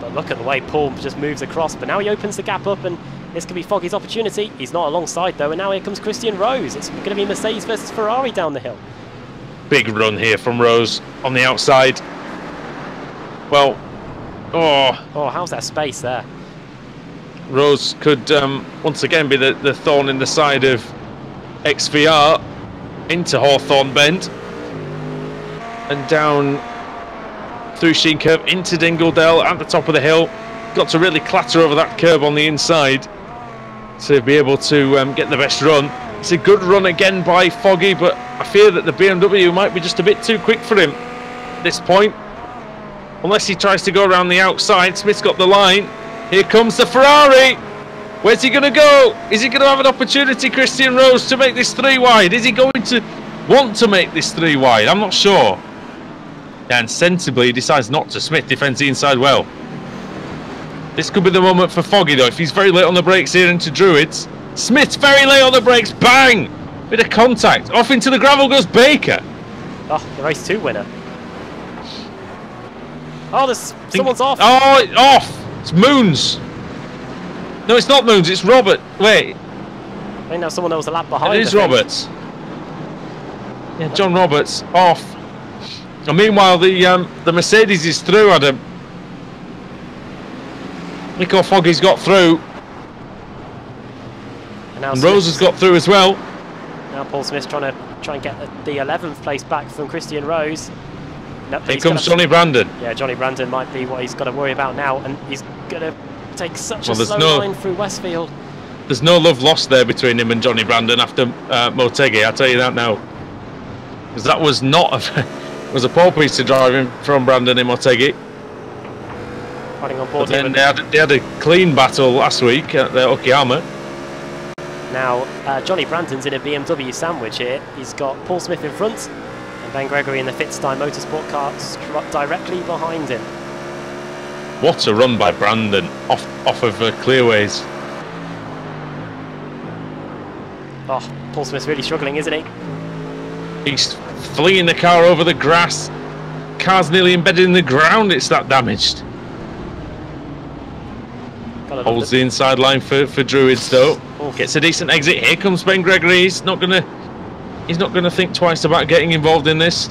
But look at the way Paul just moves across. But now he opens the gap up, and this could be Foggy's opportunity. He's not alongside though, and now here comes Christian Rose. It's going to be Mercedes versus Ferrari down the hill. Big run here from Rose on the outside. Well, oh, how's that space there? Rose could once again be the thorn in the side of XVR into Hawthorne Bend and down through Sheen Curve into Dingledale at the top of the hill. Got to really clatter over that curb on the inside to be able to get the best run. It's a good run again by Foggy, but I fear that the BMW might be just a bit too quick for him at this point. Unless he tries to go around the outside. Smith's got the line. Here comes the Ferrari. Where's he going to go? Is he going to have an opportunity, Christian Rose, to make this 3 wide? Is he going to want to make this 3 wide? I'm not sure. And sensibly, he decides not to. Smith defends the inside well. This could be the moment for Foggy, though. If he's very late on the brakes here into Druids. Smith's very late on the brakes. Bang! Bit of contact. Off into the gravel goes Baker. Oh, the race 2 winner. Oh, there's someone's off. Oh, off. It's Moons. No, it's not Moons. It's Robert. Wait. I think now someone else a lap behind. It is Roberts. Yeah, John Roberts off. And meanwhile, the Mercedes is through, Adam. Nico Foggy's got through. And Rose has got through as well. Now Paul Smith's trying to get the 11th place back from Christian Rose. No, Here comes Johnny Brandon. Yeah, Johnny Brandon might be what he's got to worry about now, and he's going to take such a slow line through Westfield. There's no love lost there between him and Johnny Brandon after Motegi, I'll tell you that now. Because that was not was a poor piece of driving from Brandon in Motegi. Riding on board. But then they had a clean battle last week at the Okayama. Now, Johnny Brandon's in a BMW sandwich here. He's got Paul Smith in front, and Ben Gregory in the Fitstein Motorsport car directly behind him. What a run by Brandon off of Clearways. Oh, Paul Smith's really struggling, isn't he? He's fleeing the car over the grass. Car's nearly embedded in the ground. It's that damaged. Holds the inside line for Druids though. Oof. Gets a decent exit. Here comes Ben Gregory. He's not gonna think twice about getting involved in this.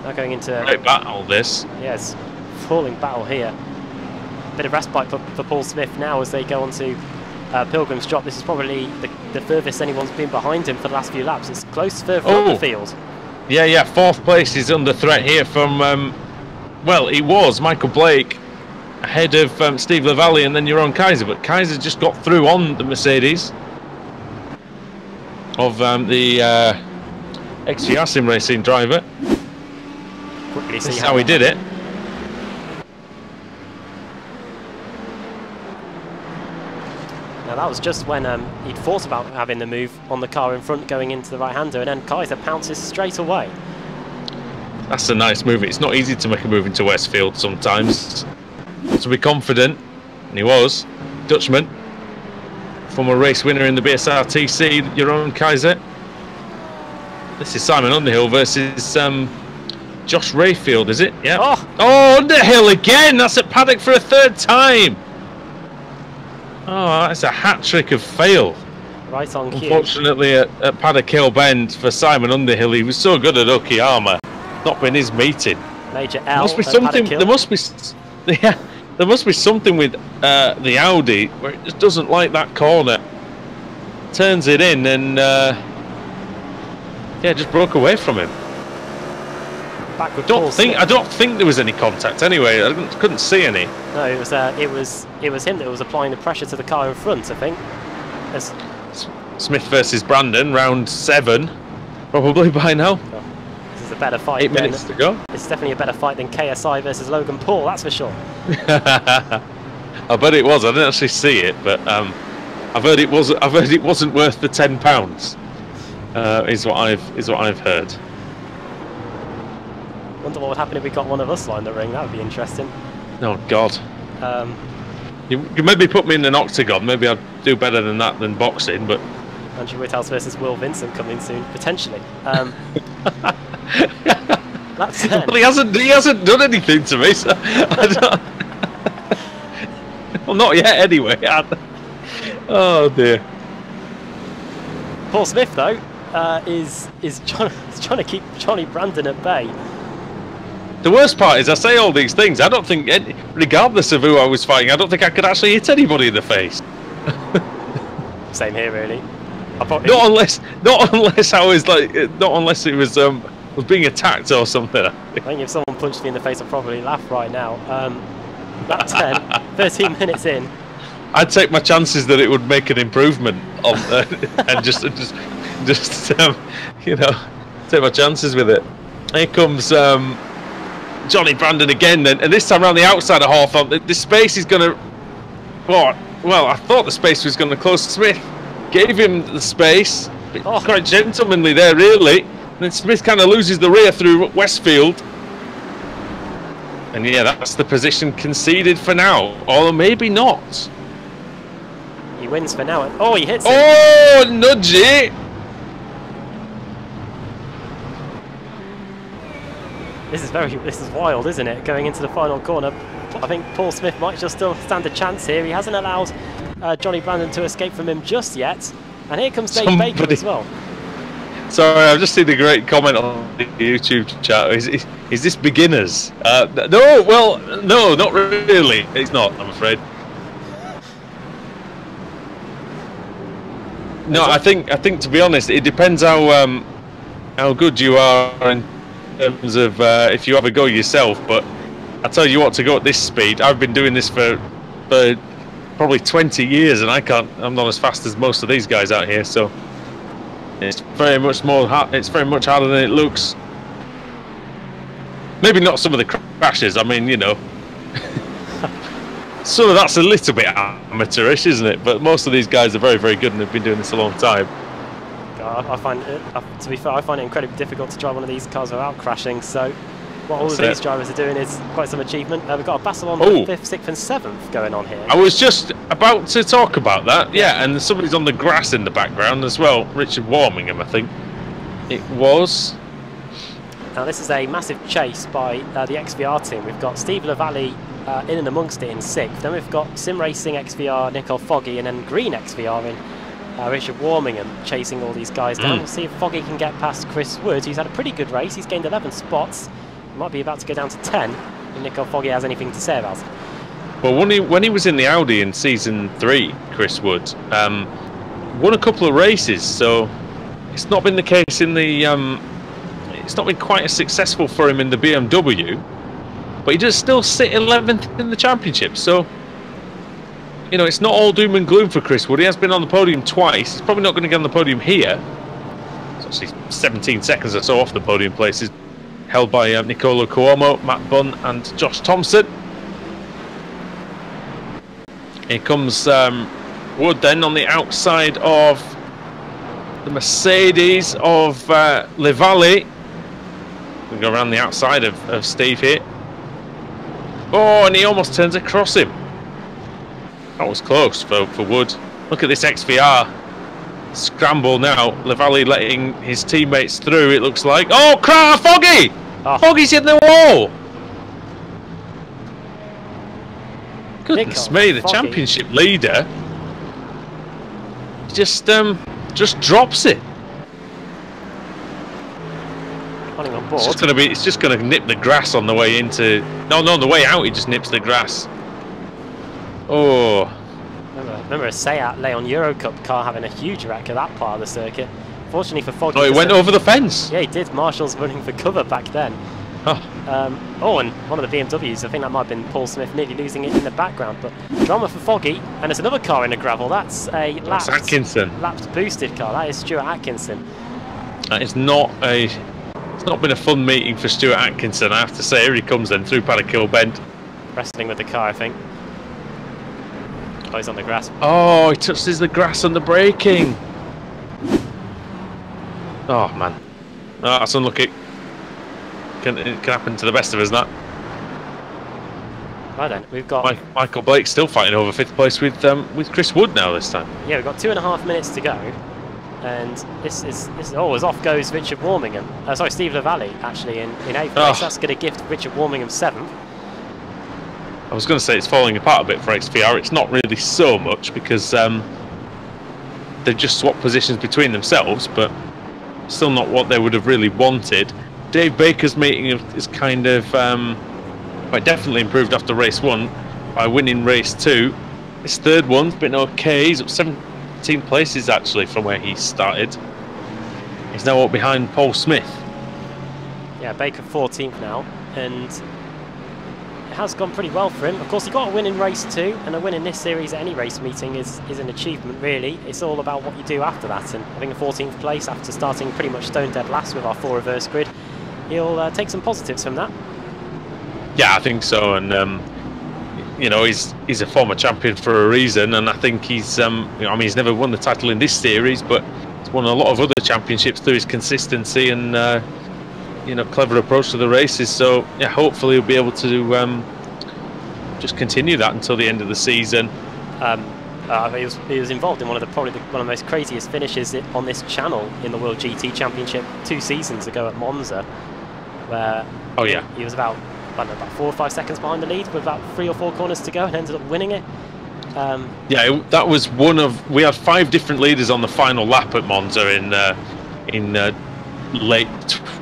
Now going into great battle this. Yes, falling battle here. Bit of respite for Paul Smith now as they go on to Pilgrim's Drop. This is probably the furthest anyone's been behind him for the last few laps. It's close further up the field. Yeah, 4th place is under threat here from well, he was Michael Blake ahead of Steve Lavallee and then Jeroen Kaiser, but Kaiser just got through on the Mercedes of the XVR Sim Racing driver. Quickly see how he did it. Now that was just when he'd thought about having the move on the car in front going into the right-hander, and then Kaiser pounces straight away. That's a nice move. It's not easy to make a move into Westfield sometimes. To be confident, and he was. Dutchman, former race winner in the BSRTC, Jeroen Kaiser. This is Simon Underhill versus Josh Rayfield, is it? Yeah. Oh, Underhill again! That's at paddock for a 3rd time! Oh, that's a hat-trick of fail. Right on cue. Unfortunately, at Paddock Hill Bend for Simon Underhill, he was so good at Okayama. Not been his meeting. Major L. There must be something. There must be something with the Audi where it just doesn't like that corner. Turns it in and yeah, just broke away from him. Back with I don't think there was any contact anyway. I couldn't see any. No, it was him that was applying the pressure to the car in front, I think. Smith versus Brandon, round 7, probably by now. Oh, this is a better fight. 8 minutes to go. It's definitely a better fight than KSI versus Logan Paul, that's for sure. I bet it was. I didn't actually see it, but I've heard it wasn't worth the £10. Is what I've heard. Wonder what would happen if we got one of us line the ring. That would be interesting. Oh God. You maybe put me in an octagon. Maybe I'd do better than that than boxing. But Andrew Woodhouse versus Will Vincent coming soon, potentially. That's well, he hasn't done anything to me. So I don't... well, not yet, anyway. Oh dear. Paul Smith, though, is trying to keep Johnny Brandon at bay. The worst part is I say all these things. I don't think, regardless of who I was fighting, I don't think I could actually hit anybody in the face. Same here, really. Not unless I was like, not unless it was being attacked or something. I think if someone punched me in the face, I'd probably laugh right now. That's 13 minutes in. I'd take my chances that it would make an improvement on, and just you know, take my chances with it. Here comes Johnny Brandon again, and this time around the outside of Hawthorne. The space is going to... well, I thought the space was going to close. Smith gave him the space. Quite gentlemanly there, really. And then Smith kind of loses the rear through Westfield. And yeah, that's the position conceded for now. Or maybe not. He wins for now. Oh, he hits it. Oh, nudge it. This is wild, isn't it? Going into the final corner. I think Paul Smith might just still stand a chance here. He hasn't allowed Johnny Brandon to escape from him just yet. And here comes Dave Baker as well. Sorry, I've just seen a great comment on the YouTube chat. Is this beginners? No, well, no, not really. It's not, I'm afraid. No, I think to be honest, it depends how good you are in terms of if you have a go yourself. But I tell you what, to go at this speed, I've been doing this for probably 20 years, and I'm not as fast as most of these guys out here. So it's very much it's very much harder than it looks. Maybe not some of the crashes. I mean, you know. So that's a little bit amateurish, isn't it? But most of these guys are very, very good and have been doing this a long time. I find it, to be fair, I find it incredibly difficult to drive one of these cars without crashing. So what all of these drivers are doing is quite some achievement. We've got a battle on the 5th, 6th and 7th going on here. I was just about to talk about that. Yeah, and somebody's on the grass in the background as well. Richard Warmingham, I think it was. Now this is a massive chase by the XVR team. We've got Steve Lavallee in and amongst it in 6th. Then we've got Sim Racing XVR, Nicole Foggy, and then Green XVR in Richard Warmingham chasing all these guys down. We'll see if Foggy can get past Chris Wood, who's had a pretty good race. He's gained 11 spots. He might be about to go down to 10. If Nicole Foggy has anything to say about it. Well, when he was in the Audi in season 3, Chris Wood won a couple of races. So it's not been the case in the. It's not been quite as successful for him in the BMW. But he does still sit 11th in the championship, so you know it's not all doom and gloom for Chris Wood. He has been on the podium twice. He's probably not going to get on the podium here. It's actually 17 seconds or so off the podium places, held by Nicola Cuomo, Matt Bunn, and Josh Thompson. Here comes Wood then on the outside of the Mercedes of Lavallee. We go around the outside of Steve here. Oh, and he almost turns across him. That was close for Wood. Look at this XVR scramble now. Lavallee letting his teammates through, it looks like. Oh, Foggy! Oh. Foggy's in the wall! Goodness me, the championship leader just drops it. On board. It's just going to nip the grass on the way into. No, on the way out, he just nips the grass. Oh. Remember a Seat Leon Eurocup car having a huge wreck at that part of the circuit. Fortunately for Foggy. Oh, it went over the fence. Yeah, he did. Marshall's running for cover back then. Oh, and one of the BMWs, I think that might have been Paul Smith nearly losing it in the background. But drama for Foggy, and there's another car in the gravel. That's a lapsed boosted car. That is Stuart Atkinson. That is not a. It's not been a fun meeting for Stuart Atkinson, I have to say. Here he comes then, through Paddock Bend. Wrestling with the car, I think. Oh, he's on the grass. Oh, he touches the grass on the braking. Oh man, oh, that's unlucky. It can happen to the best of us, that. Right then, we've got Michael Blake still fighting over 5th place with Chris Wood now this time. Yeah, we've got 2.5 minutes to go, and this is as off goes Richard Warmingham. Sorry, Steve Lavalley actually in 8th place. That's going to gift Richard Warmingham 7th. I was going to say it's falling apart a bit for XVR. It's not really so much because they've just swapped positions between themselves, but still not what they would have really wanted. Dave Baker's meeting is kind of quite definitely improved after race 1 by winning race 2. His 3rd one's been okay. He's up 17 places actually from where he started. He's now up behind Paul Smith. Yeah, Baker 14th now, and it has gone pretty well for him. Of course, he got a win in race 2, and a win in this series at any race meeting is an achievement, really. It's all about what you do after that, and having a 14th place after starting pretty much stone dead last with our 4 reverse grid, he'll take some positives from that. Yeah, I think so, and you know, he's a former champion for a reason, and I think he's you know, I mean, he's never won the title in this series, but he's won a lot of other championships through his consistency and you know, clever approach to the races. So yeah, hopefully he'll be able to just continue that until the end of the season. He was involved in one of the most craziest finishes on this channel in the World GT Championship 2 seasons ago at Monza, where he was about 4 or 5 seconds behind the lead with about 3 or 4 corners to go and ended up winning it. Yeah, that was one of. We had 5 different leaders on the final lap at Monza in late.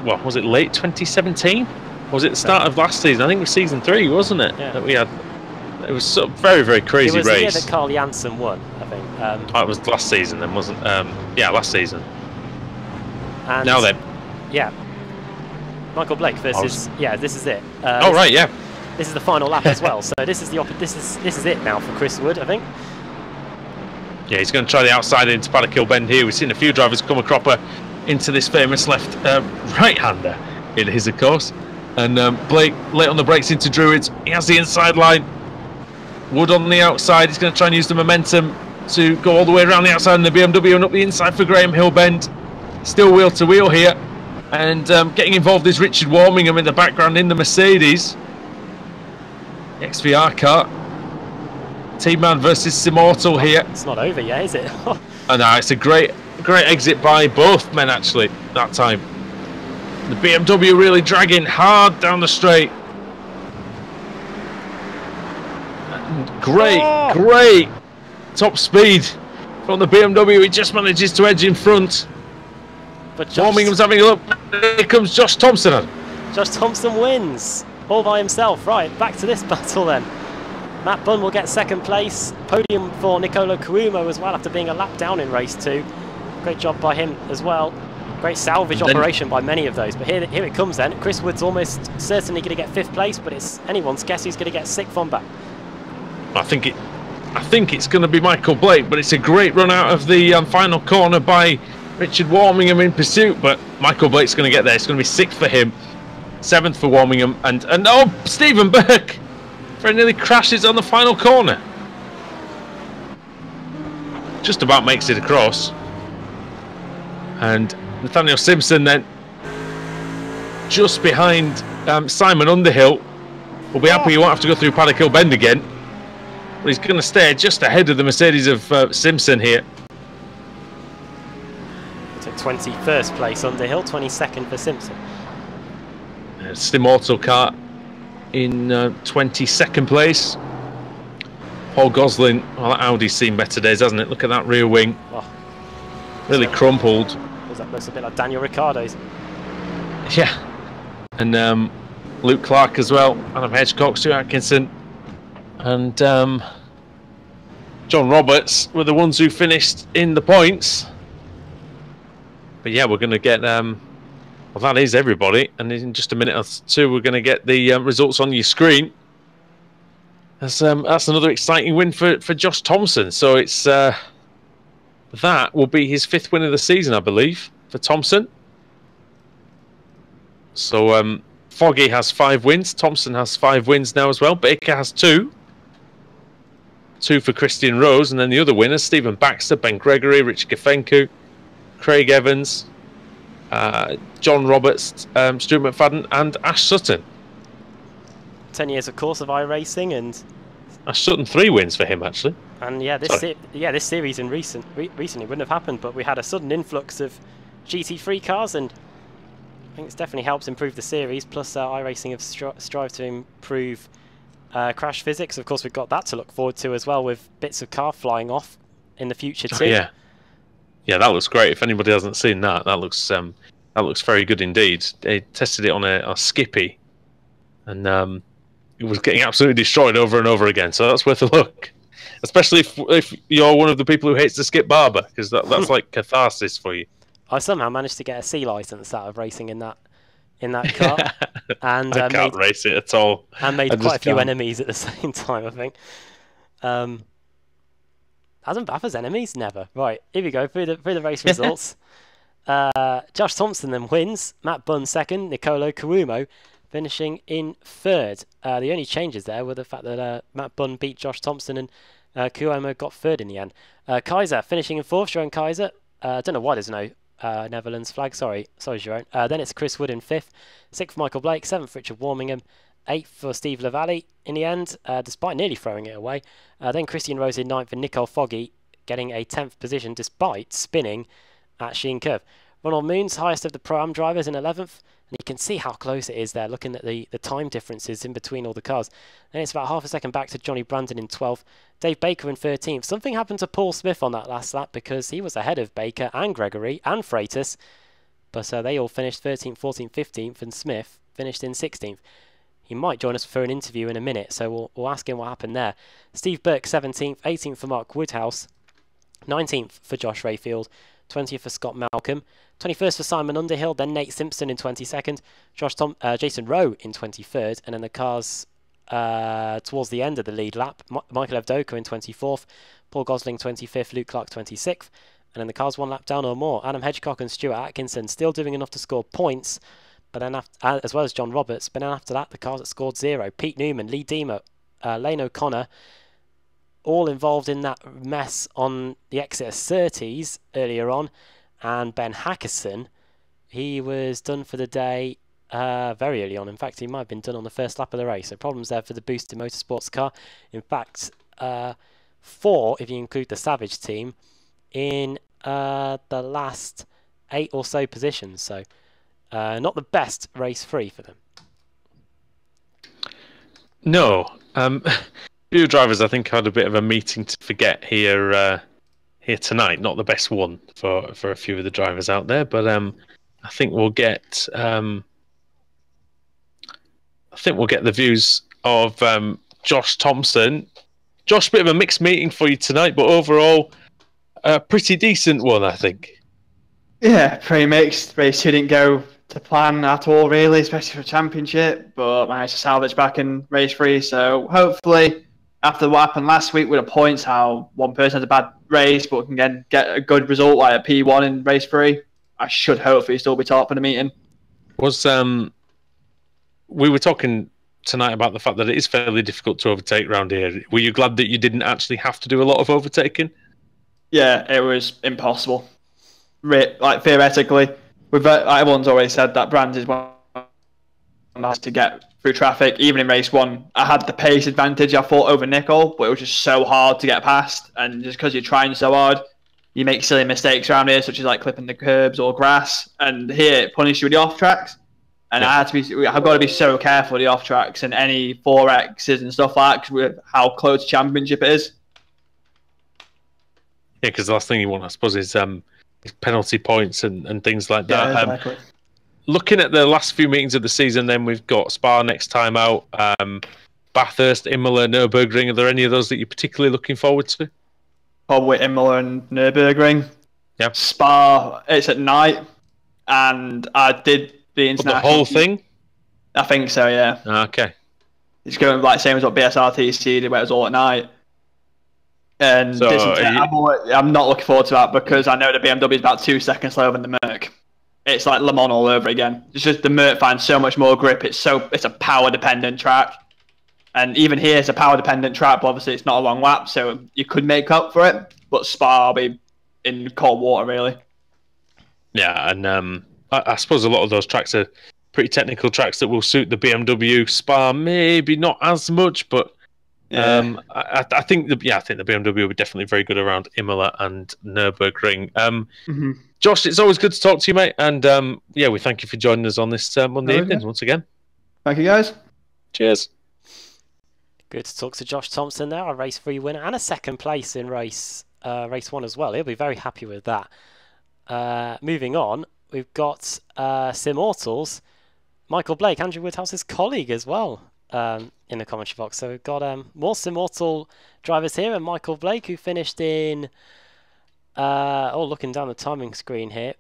What was it? Late 2017? Or was it the start of last season? I think it was season 3, wasn't it? Yeah. That we had. It was sort of very, very crazy race. It was the year that Carl Janssen won, I think. Oh, it was last season then, wasn't? Yeah, last season. And now then. Yeah. Michael Blake versus. Yeah, this is it. Oh right, yeah. This is the final lap as well. So this is this is it now for Chris Wood, I think. Yeah, he's going to try the outside into Paddock Hill Bend here. We've seen a few drivers come a cropper into this famous left right-hander. It is, of course. And Blake late on the brakes into Druids. He has the inside line. Wood on the outside. He's going to try and use the momentum to go all the way around the outside in the BMW and up the inside for Graham Hill Bend. Still wheel to wheel here. And getting involved is Richard Warmingham in the background in the Mercedes. The XVR car. Team Man versus Simmortal here. It's not over yet, is it? And it's a great exit by both men actually that time. The BMW really dragging hard down the straight. Great top speed from the BMW. He just manages to edge in front. But Warmingham's having a look. Here comes Josh Thompson. Josh Thompson wins all by himself. Right, back to this battle then. Matt Bunn will get 2nd place. Podium for Nicolo Cuomo as well after being a lap down in race 2. Great job by him as well. Great salvage operation by many of those. But here it comes then. Chris Wood's almost certainly going to get 5th place, but it's anyone's guess who's going to get 6th on back. I think it's going to be Michael Blake, but it's a great run out of the final corner by Richard Warmingham in pursuit. But Michael Blake's going to get there. It's going to be 6th for him, 7th for Warmingham, and oh, Stephen Burke very nearly crashes on the final corner. Just about makes it across. And Nathaniel Simpson then just behind Simon Underhill. Will be happy he won't have to go through Paddock Hill Bend again. But he's going to stay just ahead of the Mercedes of Simpson here. Took 21st place Underhill, 22nd for Simpson. Simmortal car in 22nd place. Paul Gosling, well, that Audi's seen better days, hasn't it? Look at that rear wing. Oh, really crumpled. That looks a bit like Daniel Ricciardo's. Yeah. And Luke Clark as well. Adam Hedgecock, Stu Atkinson. And John Roberts were the ones who finished in the points. But yeah, we're going to get... well, that is everybody. And in just a minute or two, we're going to get the results on your screen. That's another exciting win for Josh Thompson. So it's that will be his 5th win of the season, I believe, for Thompson. So Foggy has 5 wins. Thompson has 5 wins now as well. Baker has 2. 2 for Christian Rose, and then the other winners: Stephen Baxter, Ben Gregory, Rich Gafenku, Craig Evans, John Roberts, Stuart McFadden, and Ash Sutton. 10 years, of course, of iRacing, and Ash Sutton, 3 wins for him actually. And yeah, this series in recently wouldn't have happened, but we had a sudden influx of GT3 cars, and I think it's definitely helped improve the series. Plus, iRacing have strived to improve crash physics. Of course, we've got that to look forward to as well, with bits of car flying off in the future too. Yeah, that looks great. If anybody hasn't seen that, that looks very good indeed. They tested it on a Skippy, and it was getting absolutely destroyed over and over again. So that's worth a look, especially if you're one of the people who hates the skip barber, because that's like catharsis for you. I somehow managed to get a C license out of racing in that car, and I can't race it at all. And made quite a few enemies at the same time, I think. Adam Baffer's enemies? Never. Right, here we go, through the race results. Josh Thompson then wins, Matt Bunn second, Nicolo Kawumo finishing in third. The only changes there were the fact that Matt Bunn beat Josh Thompson and Kawumo got third in the end. Kaiser finishing in fourth, Jeroen Kaiser. I don't know why there's no Netherlands flag, sorry Jeroen. Then it's Chris Wood in fifth, sixth Michael Blake, seventh Richard Warmingham, eighth for Steve Lavalley in the end, despite nearly throwing it away. Then Christian Rose in ninth and Nicole Foggy getting a 10th position despite spinning at Sheen Curve. Ronald Moons, highest of the Pro-Am drivers, in 11th, and you can see how close it is there, looking at the time differences in between all the cars. Then it's about half a second back to Johnny Brandon in 12th, Dave Baker in 13th. Something happened to Paul Smith on that last lap, because he was ahead of Baker and Gregory and Freitas, but they all finished 13th, 14th, 15th, and Smith finished in 16th. He might join us for an interview in a minute, so we'll ask him what happened there. Steve Burke 17th, 18th for Mark Woodhouse, 19th for Josh Rayfield, 20th for Scott Malcolm, 21st for Simon Underhill, then Nate Simpson in 22nd, Jason Rowe in 23rd, and then the cars towards the end of the lead lap, Michael Evdoka in 24th, Paul Gosling 25th, Luke Clark 26th, and then the cars one lap down or more. Adam Hedgecock and Stuart Atkinson still doing enough to score points, but then as well as John Roberts, but then after that the cars that scored 0, Pete Newman, Lee Deemer, Lane O'Connor, all involved in that mess on the exit of Surtees earlier on, and Ben Hackerson, he was done for the day very early on. In fact, he might have been done on the first lap of the race, so problems there for the Boosted Motorsports car. In fact, 4, if you include the Savage team, in the last 8 or so positions, so not the best race 3 for them. No. Few drivers, I think, had a bit of a meeting to forget here tonight. Not the best one for a few of the drivers out there, but I think we'll get the views of Josh Thompson. Josh, bit of a mixed meeting for you tonight, but overall, a pretty decent one, I think. Yeah, pretty mixed. Race 2 didn't go to plan at all, really, especially for championship, but managed to salvage back in race 3. So hopefully, after what happened last week with the points, how one person has a bad race but can again get a good result like a P1 in race 3, I should hopefully still be top in the meeting. We were talking tonight about the fact that it is fairly difficult to overtake around here. Were you glad that you didn't actually have to do a lot of overtaking? Yeah, it was impossible. Like theoretically, everyone's always said that Brands is one to get through traffic. Even in race 1, I had the pace advantage, I thought, over Nicole, but it was just so hard to get past, and just because you're trying so hard, you make silly mistakes around here, such as like clipping the curbs or grass, and here it punishes you with the off tracks. And I've got to be so careful with the off tracks and any 4Xs and stuff like that, because with how close championship it is. Yeah, because the last thing you want, I suppose, is penalty points and things like that. Yeah, exactly. Looking at the last few meetings of the season, then we've got Spa next time out, Bathurst, Imola, Nürburgring. Are there any of those that you're particularly looking forward to? Probably Imola and Nürburgring. Yeah. Spa, it's at night, and I did the international. The whole thing? I think so, yeah. Okay. It's going like same as what BSRTC did, where it was all at night. And so I'm not looking forward to that, because I know the BMW is about 2 seconds slower than the Merc. It's like Le Mans all over again. It's just the Merc finds so much more grip. It's a power dependent track, and even here it's a power dependent track. But obviously it's not a long lap, so you could make up for it. But Spa will be in cold water, really. Yeah, and I suppose a lot of those tracks are pretty technical tracks that will suit the BMW. Spa maybe not as much, but I think the BMW will be definitely very good around Imola and Nürburgring. Josh, it's always good to talk to you, mate, and we thank you for joining us on this Monday evening once again. Thank you, guys. Cheers. Good to talk to Josh Thompson there, a race 3 winner and a second place in race 1 as well. He'll be very happy with that. Moving on, we've got Simmortal's Michael Blake, Andrew Woodhouse's colleague as well, in the commentary box. So we've got more Simmortal drivers here, and Michael Blake, who finished in looking down the timing screen here,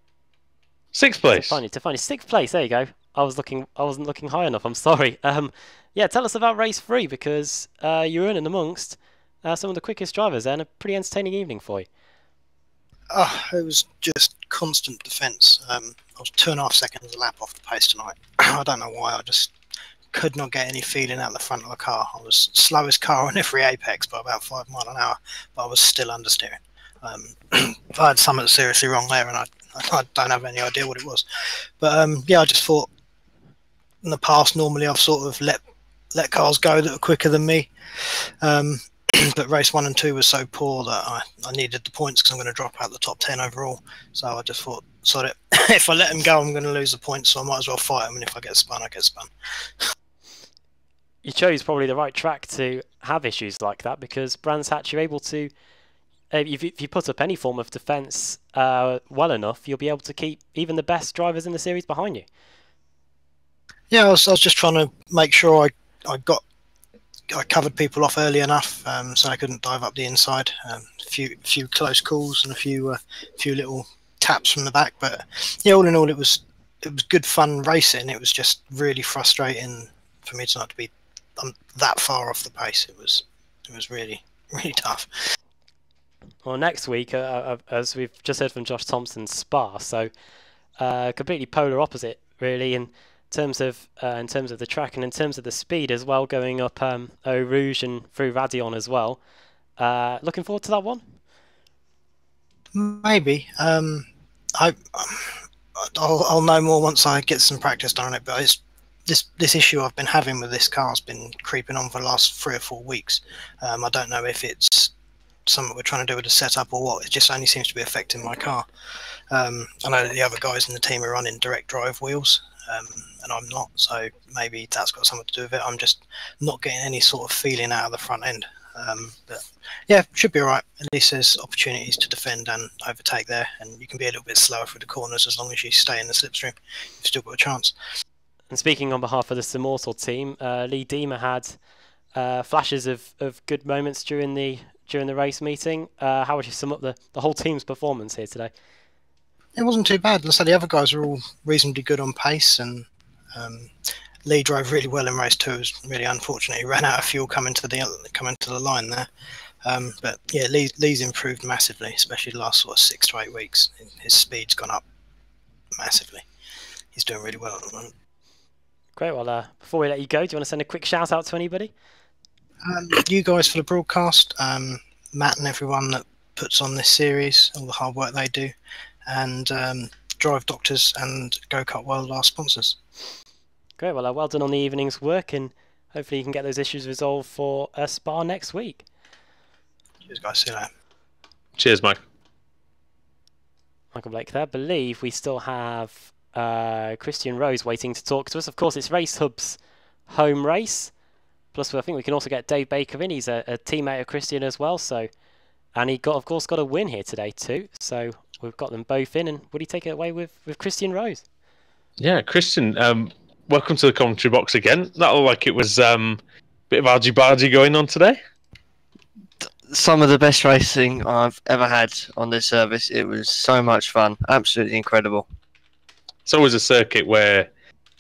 6th place. To find 6th place. There you go. I wasn't looking high enough. I'm sorry. Tell us about race 3, because you're in and amongst some of the quickest drivers there, and a pretty entertaining evening for you. It was just constant defence. I was 2.5 seconds a lap off the pace tonight. I don't know why. I just could not get any feeling out the front of the car. I was slowest car on every apex by about 5 miles an hour, but I was still understeering. I had something seriously wrong there, and I don't have any idea what it was. But I just thought in the past, normally I've sort of let cars go that are quicker than me. But race 1 and 2 was so poor that I needed the points, because I'm going to drop out the top 10 overall. So I just thought, sod it. If I let them go, I'm going to lose the points, so I might as well fight them. And if I get spun, I get spun. You chose probably the right track to have issues like that, because Brands Hatch, you're able to, if you put up any form of defence well enough, you'll be able to keep even the best drivers in the series behind you. Yeah, I was just trying to make sure I covered people off early enough, so I couldn't dive up the inside. A few close calls and a few little taps from the back, but all in all, it was good fun racing. It was just really frustrating for me to not to be that far off the pace. It was really, really tough. Well, next week, as we've just heard from Josh Thompson, Spa, so completely polar opposite, really, in terms of the track and in terms of the speed as well, going up Eau Rouge and through Radion as well. Looking forward to that one? Maybe. I'll know more once I get some practice done on it, but this issue I've been having with this car has been creeping on for the last 3 or 4 weeks. I don't know if it's something we're trying to do with the setup or what. It just only seems to be affecting my car. I know that the other guys in the team are running direct drive wheels, and I'm not, so maybe that's got something to do with it. I'm just not getting any sort of feeling out of the front end. But yeah, should be all right. At least there's opportunities to defend and overtake there, and you can be a little bit slower through the corners as long as you stay in the slipstream. You've still got a chance. And speaking on behalf of the Simmortal team, Lee Deemer had flashes of good moments during the race meeting. How would you sum up the whole team's performance here today? It wasn't too bad. So the other guys were all reasonably good on pace, and Lee drove really well in race 2. It was really unfortunate. He ran out of fuel coming to the line there. But yeah, Lee's improved massively, especially the last sort of 6 to 8 weeks. His speed's gone up massively. He's doing really well at the moment. Great. Well, before we let you go, do you want to send a quick shout out to anybody? You guys for the broadcast, Matt and everyone that puts on this series, all the hard work they do, and Drive Doctors and Go-Kart World, our sponsors. Great. Well, well done on the evening's work, and hopefully you can get those issues resolved for a Spa next week. Cheers, guys. See you later. Cheers, Mike. Michael Blake there. I believe we still have Christian Rose waiting to talk to us. Of course, it's Racehub's home race. Plus, I think we can also get Dave Baker in. He's a teammate of Christian as well. So, and he of course got a win here today too. So we've got them both in. And would he take it away with Christian Rose? Yeah, Christian, welcome to the commentary box again. That looked like it was a bit of argy-bargy going on today. Some of the best racing I've ever had on this service. It was so much fun. Absolutely incredible. It's always a circuit where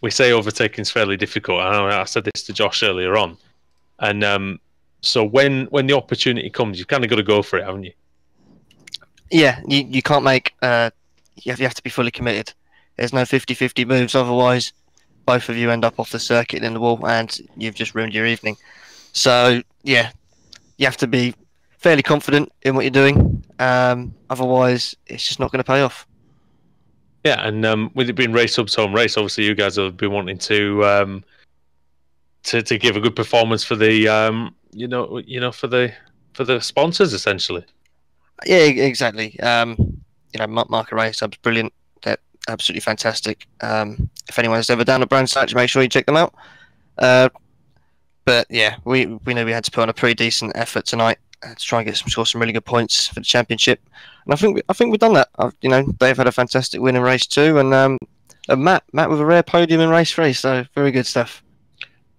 we say overtaking is fairly difficult. I said this to Josh earlier on. And so when the opportunity comes, you've kind of got to go for it, haven't you? Yeah, you can't make... you have to be fully committed. There's no 50-50 moves, otherwise both of you end up off the circuit in the wall and you've just ruined your evening. So, yeah, you have to be fairly confident in what you're doing. Otherwise, it's just not going to pay off. Yeah, and with it being Racehub's home race, obviously you guys have been wanting to give a good performance for the for the sponsors essentially. Yeah, exactly. Market Racehub's brilliant. They're absolutely fantastic. If anyone's ever down at Brands Hatch, make sure you check them out. But yeah, we know we had to put on a pretty decent effort tonight to try and score some really good points for the championship, and I think we've done that. They've had a fantastic win in race 2, and Matt with a rare podium in race 3, so very good stuff.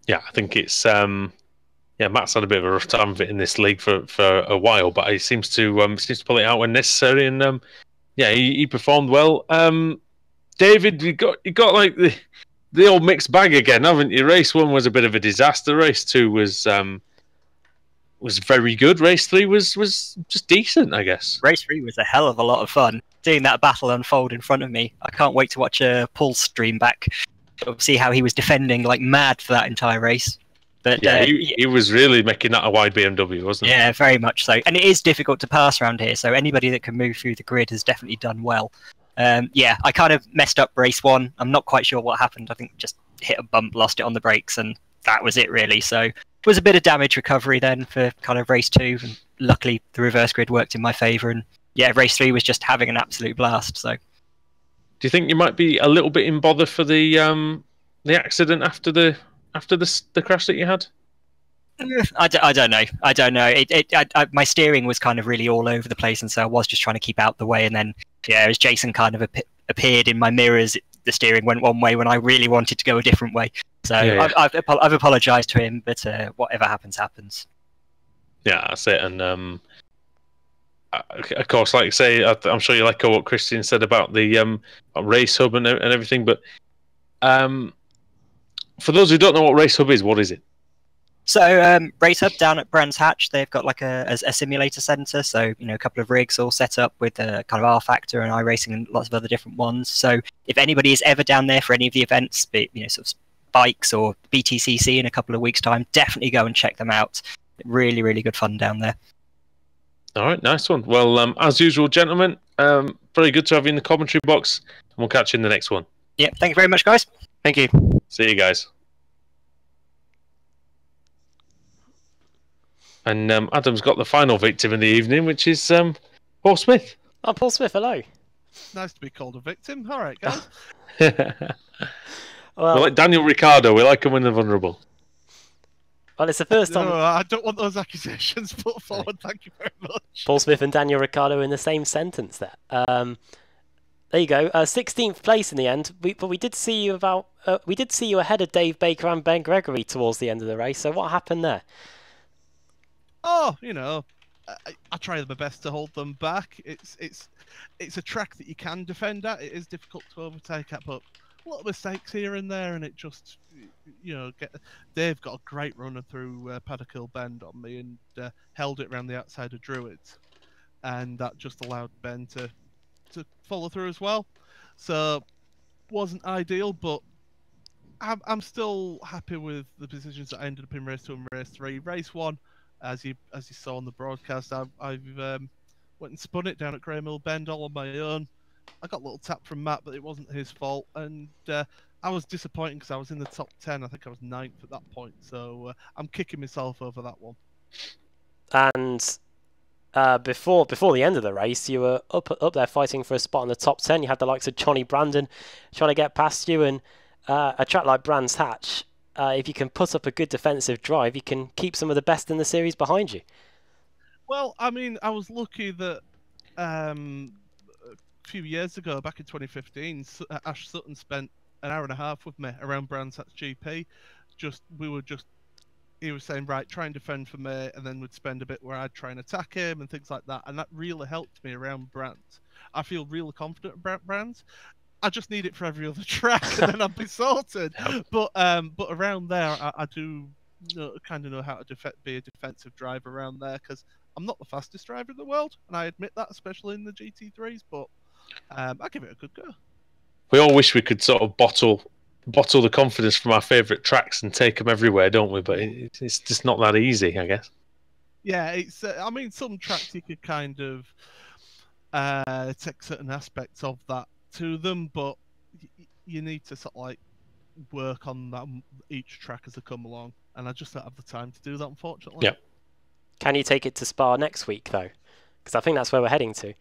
Yeah, I think it's Matt's had a bit of a rough time of it in this league for a while, but he seems to pull it out when necessary, and he performed well. David, you got like the old mixed bag again, haven't you? Race 1 was a bit of a disaster. Race 2 was very good. Race 3 was just decent, I guess. Race 3 was a hell of a lot of fun. Seeing that battle unfold in front of me, I can't wait to watch Paul's stream back. See how he was defending like mad for that entire race. But he was really making that a wide BMW, wasn't he? Yeah, very much so. And it is difficult to pass around here, so anybody that can move through the grid has definitely done well. I kind of messed up race 1. I'm not quite sure what happened. I think just hit a bump, lost it on the brakes, and that was it really. So it was a bit of damage recovery then for kind of race 2, and luckily the reverse grid worked in my favour. And yeah, race 3 was just having an absolute blast. So, do you think you might be a little bit in bother for the accident after the crash that you had? I don't know. I don't know. My steering was kind of really all over the place, and so I was just trying to keep out the way. And then, as Jason kind of appeared in my mirrors, the steering went one way when I really wanted to go a different way. So I've apologised to him, but whatever happens, happens. Yeah, that's it. And of course, like I say, I'm sure you echo what Christian said about the Racehub and everything. But for those who don't know what Racehub is, what is it? So Racehub down at Brands Hatch, they've got like a simulator centre. So a couple of rigs all set up with kind of R Factor and iRacing and lots of other different ones. So if anybody is ever down there for any of the events, be it, sort of bikes or BTCC in a couple of weeks' time, definitely go and check them out. Really, really good fun down there. All right, nice one. Well, as usual, gentlemen, very good to have you in the commentary box, and we'll catch you in the next one. Yeah, thank you very much, guys. Thank you. See you guys. And Adam's got the final victim of the evening, which is Paul Smith. Oh, Paul Smith, hello. Nice to be called a victim. All right, guys. Well, we're like Daniel Ricciardo. We like him when they're vulnerable. Well, it's the first time. No, I don't want those accusations put forward. Thank you very much. Paul Smith and Daniel Ricciardo in the same sentence there. There you go. 16th place in the end. But we did see you ahead of Dave Baker and Ben Gregory towards the end of the race. So what happened there? Oh, I try my best to hold them back. It's a track that you can defend at. It is difficult to overtake at, but a lot of mistakes here and there, and it just, Dave got a great runner through Paddock Hill Bend on me and held it around the outside of Druids, and that just allowed Ben to follow through as well. So wasn't ideal, but I'm still happy with the positions that I ended up in race 2 and race 3. Race 1, as you saw on the broadcast, I've went and spun it down at Graham Hill Bend all on my own. I got a little tap from Matt, but it wasn't his fault, and I was disappointed because I was in the top 10. I think I was 9th at that point, so I'm kicking myself over that one. And before the end of the race, you were up there fighting for a spot in the top 10. You had the likes of Johnny Brandon trying to get past you, and a track like Brands Hatch, if you can put up a good defensive drive, you can keep some of the best in the series behind you. Well, I mean, I was lucky that a few years ago, back in 2015, Ash Sutton spent an hour and a half with me around Brands Hatch GP. He was saying, right, try and defend for me, and then would spend a bit where I'd try and attack him and things like that, and that really helped me around Brands. I feel really confident about Brands. I just need it for every other track, and then I'll be sorted. But around there, I do kind of know how to be a defensive driver around there, because I'm not the fastest driver in the world, and I admit that, especially in the GT3s. But I give it a good go. We all wish we could sort of bottle the confidence from our favourite tracks and take them everywhere, don't we? But it's just not that easy, I guess. Yeah, it's. I mean, some tracks you could kind of take certain aspects of that to them, but you need to sort of like work on that each track as they come along, and I just don't have the time to do that, unfortunately. Yeah. Can you take it to Spa next week though? Because I think that's where we're heading to.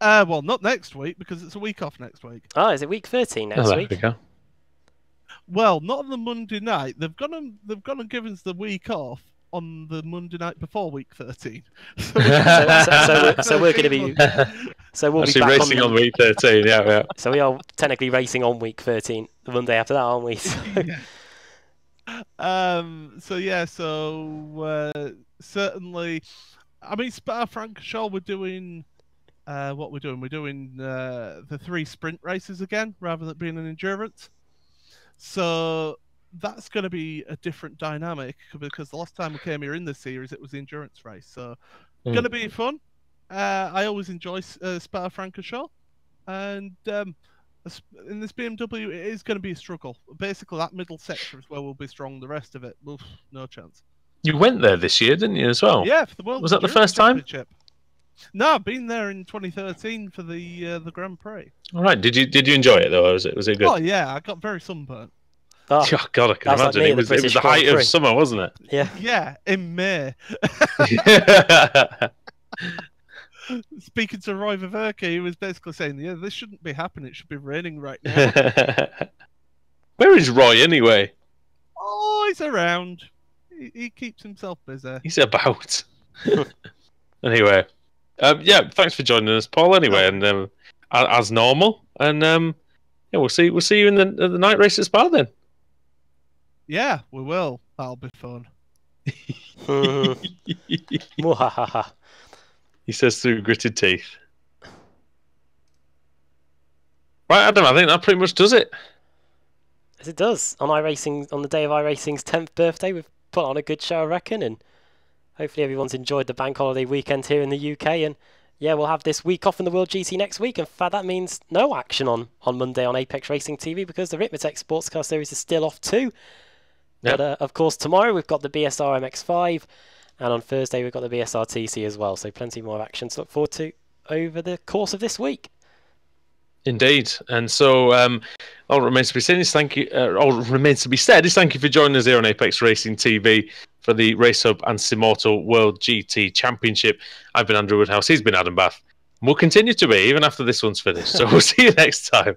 Well, not next week because it's a week off next week. Oh, is it week 13 next there week? we go. Well, not on the Monday night. They've gone and given us the week off on the Monday night before week 13. So we're going to be. So we'll Actually be back racing on week 13. Yeah. So we are technically racing on week 13, the Monday after that, aren't we? So... yeah. So certainly, I mean, Spa-Francorchamps, we're doing. What we're doing? We're doing the 3 sprint races again, rather than being an endurance. So that's going to be a different dynamic because the last time we came here in this series, it was the endurance race. So going to be fun. I always enjoy Spa-Francorchamps, and in this BMW, it is going to be a struggle. Basically, that middle sector is where we'll be strong. The rest of it, oof, no chance. You went there this year, didn't you, as well? Yeah, for the World Was that the Endurance first time? Championship. No, I've been there in 2013 for the Grand Prix. All right. Did you enjoy it though? Or was it good? Oh yeah, I got very sunburnt. Oh, Oh, God, I can that's like imagine. me It at was the British the height Grand Prix. of summer, wasn't it? yeah. Yeah, in May. Speaking to Roy Viverka, he was basically saying, "Yeah, this shouldn't be happening. It should be raining right now." Where is Roy anyway? Oh, he's around. He keeps himself busy. He's about. Anyway, yeah. Thanks for joining us, Paul. Anyway, and as normal, and yeah, we'll see you in the night race at Spa then. Yeah, we will. That'll be fun. Mwahaha. He says through gritted teeth. Right, Adam, I think that pretty much does it. As it does. On the day of iRacing's 10th birthday, we've put on a good show, I reckon, and hopefully everyone's enjoyed the bank holiday weekend here in the UK. And yeah, we'll have this week off in the World GT next week. In fact, that means no action on Monday on Apex Racing TV because the Ritmatech Sports Car Series is still off too. Yeah. But of course, tomorrow we've got the BSR MX-5, and on Thursday we've got the BSR TC as well. So plenty more action to look forward to over the course of this week. Indeed, and so all remains to be said is thank you. All remains to be said is thank you for joining us here on Apex Racing TV for the Racehub and Simmortal World GT Championship. I've been Andrew Woodhouse. He's been Adam Bath. And we'll continue to be even after this one's finished. So we'll see you next time.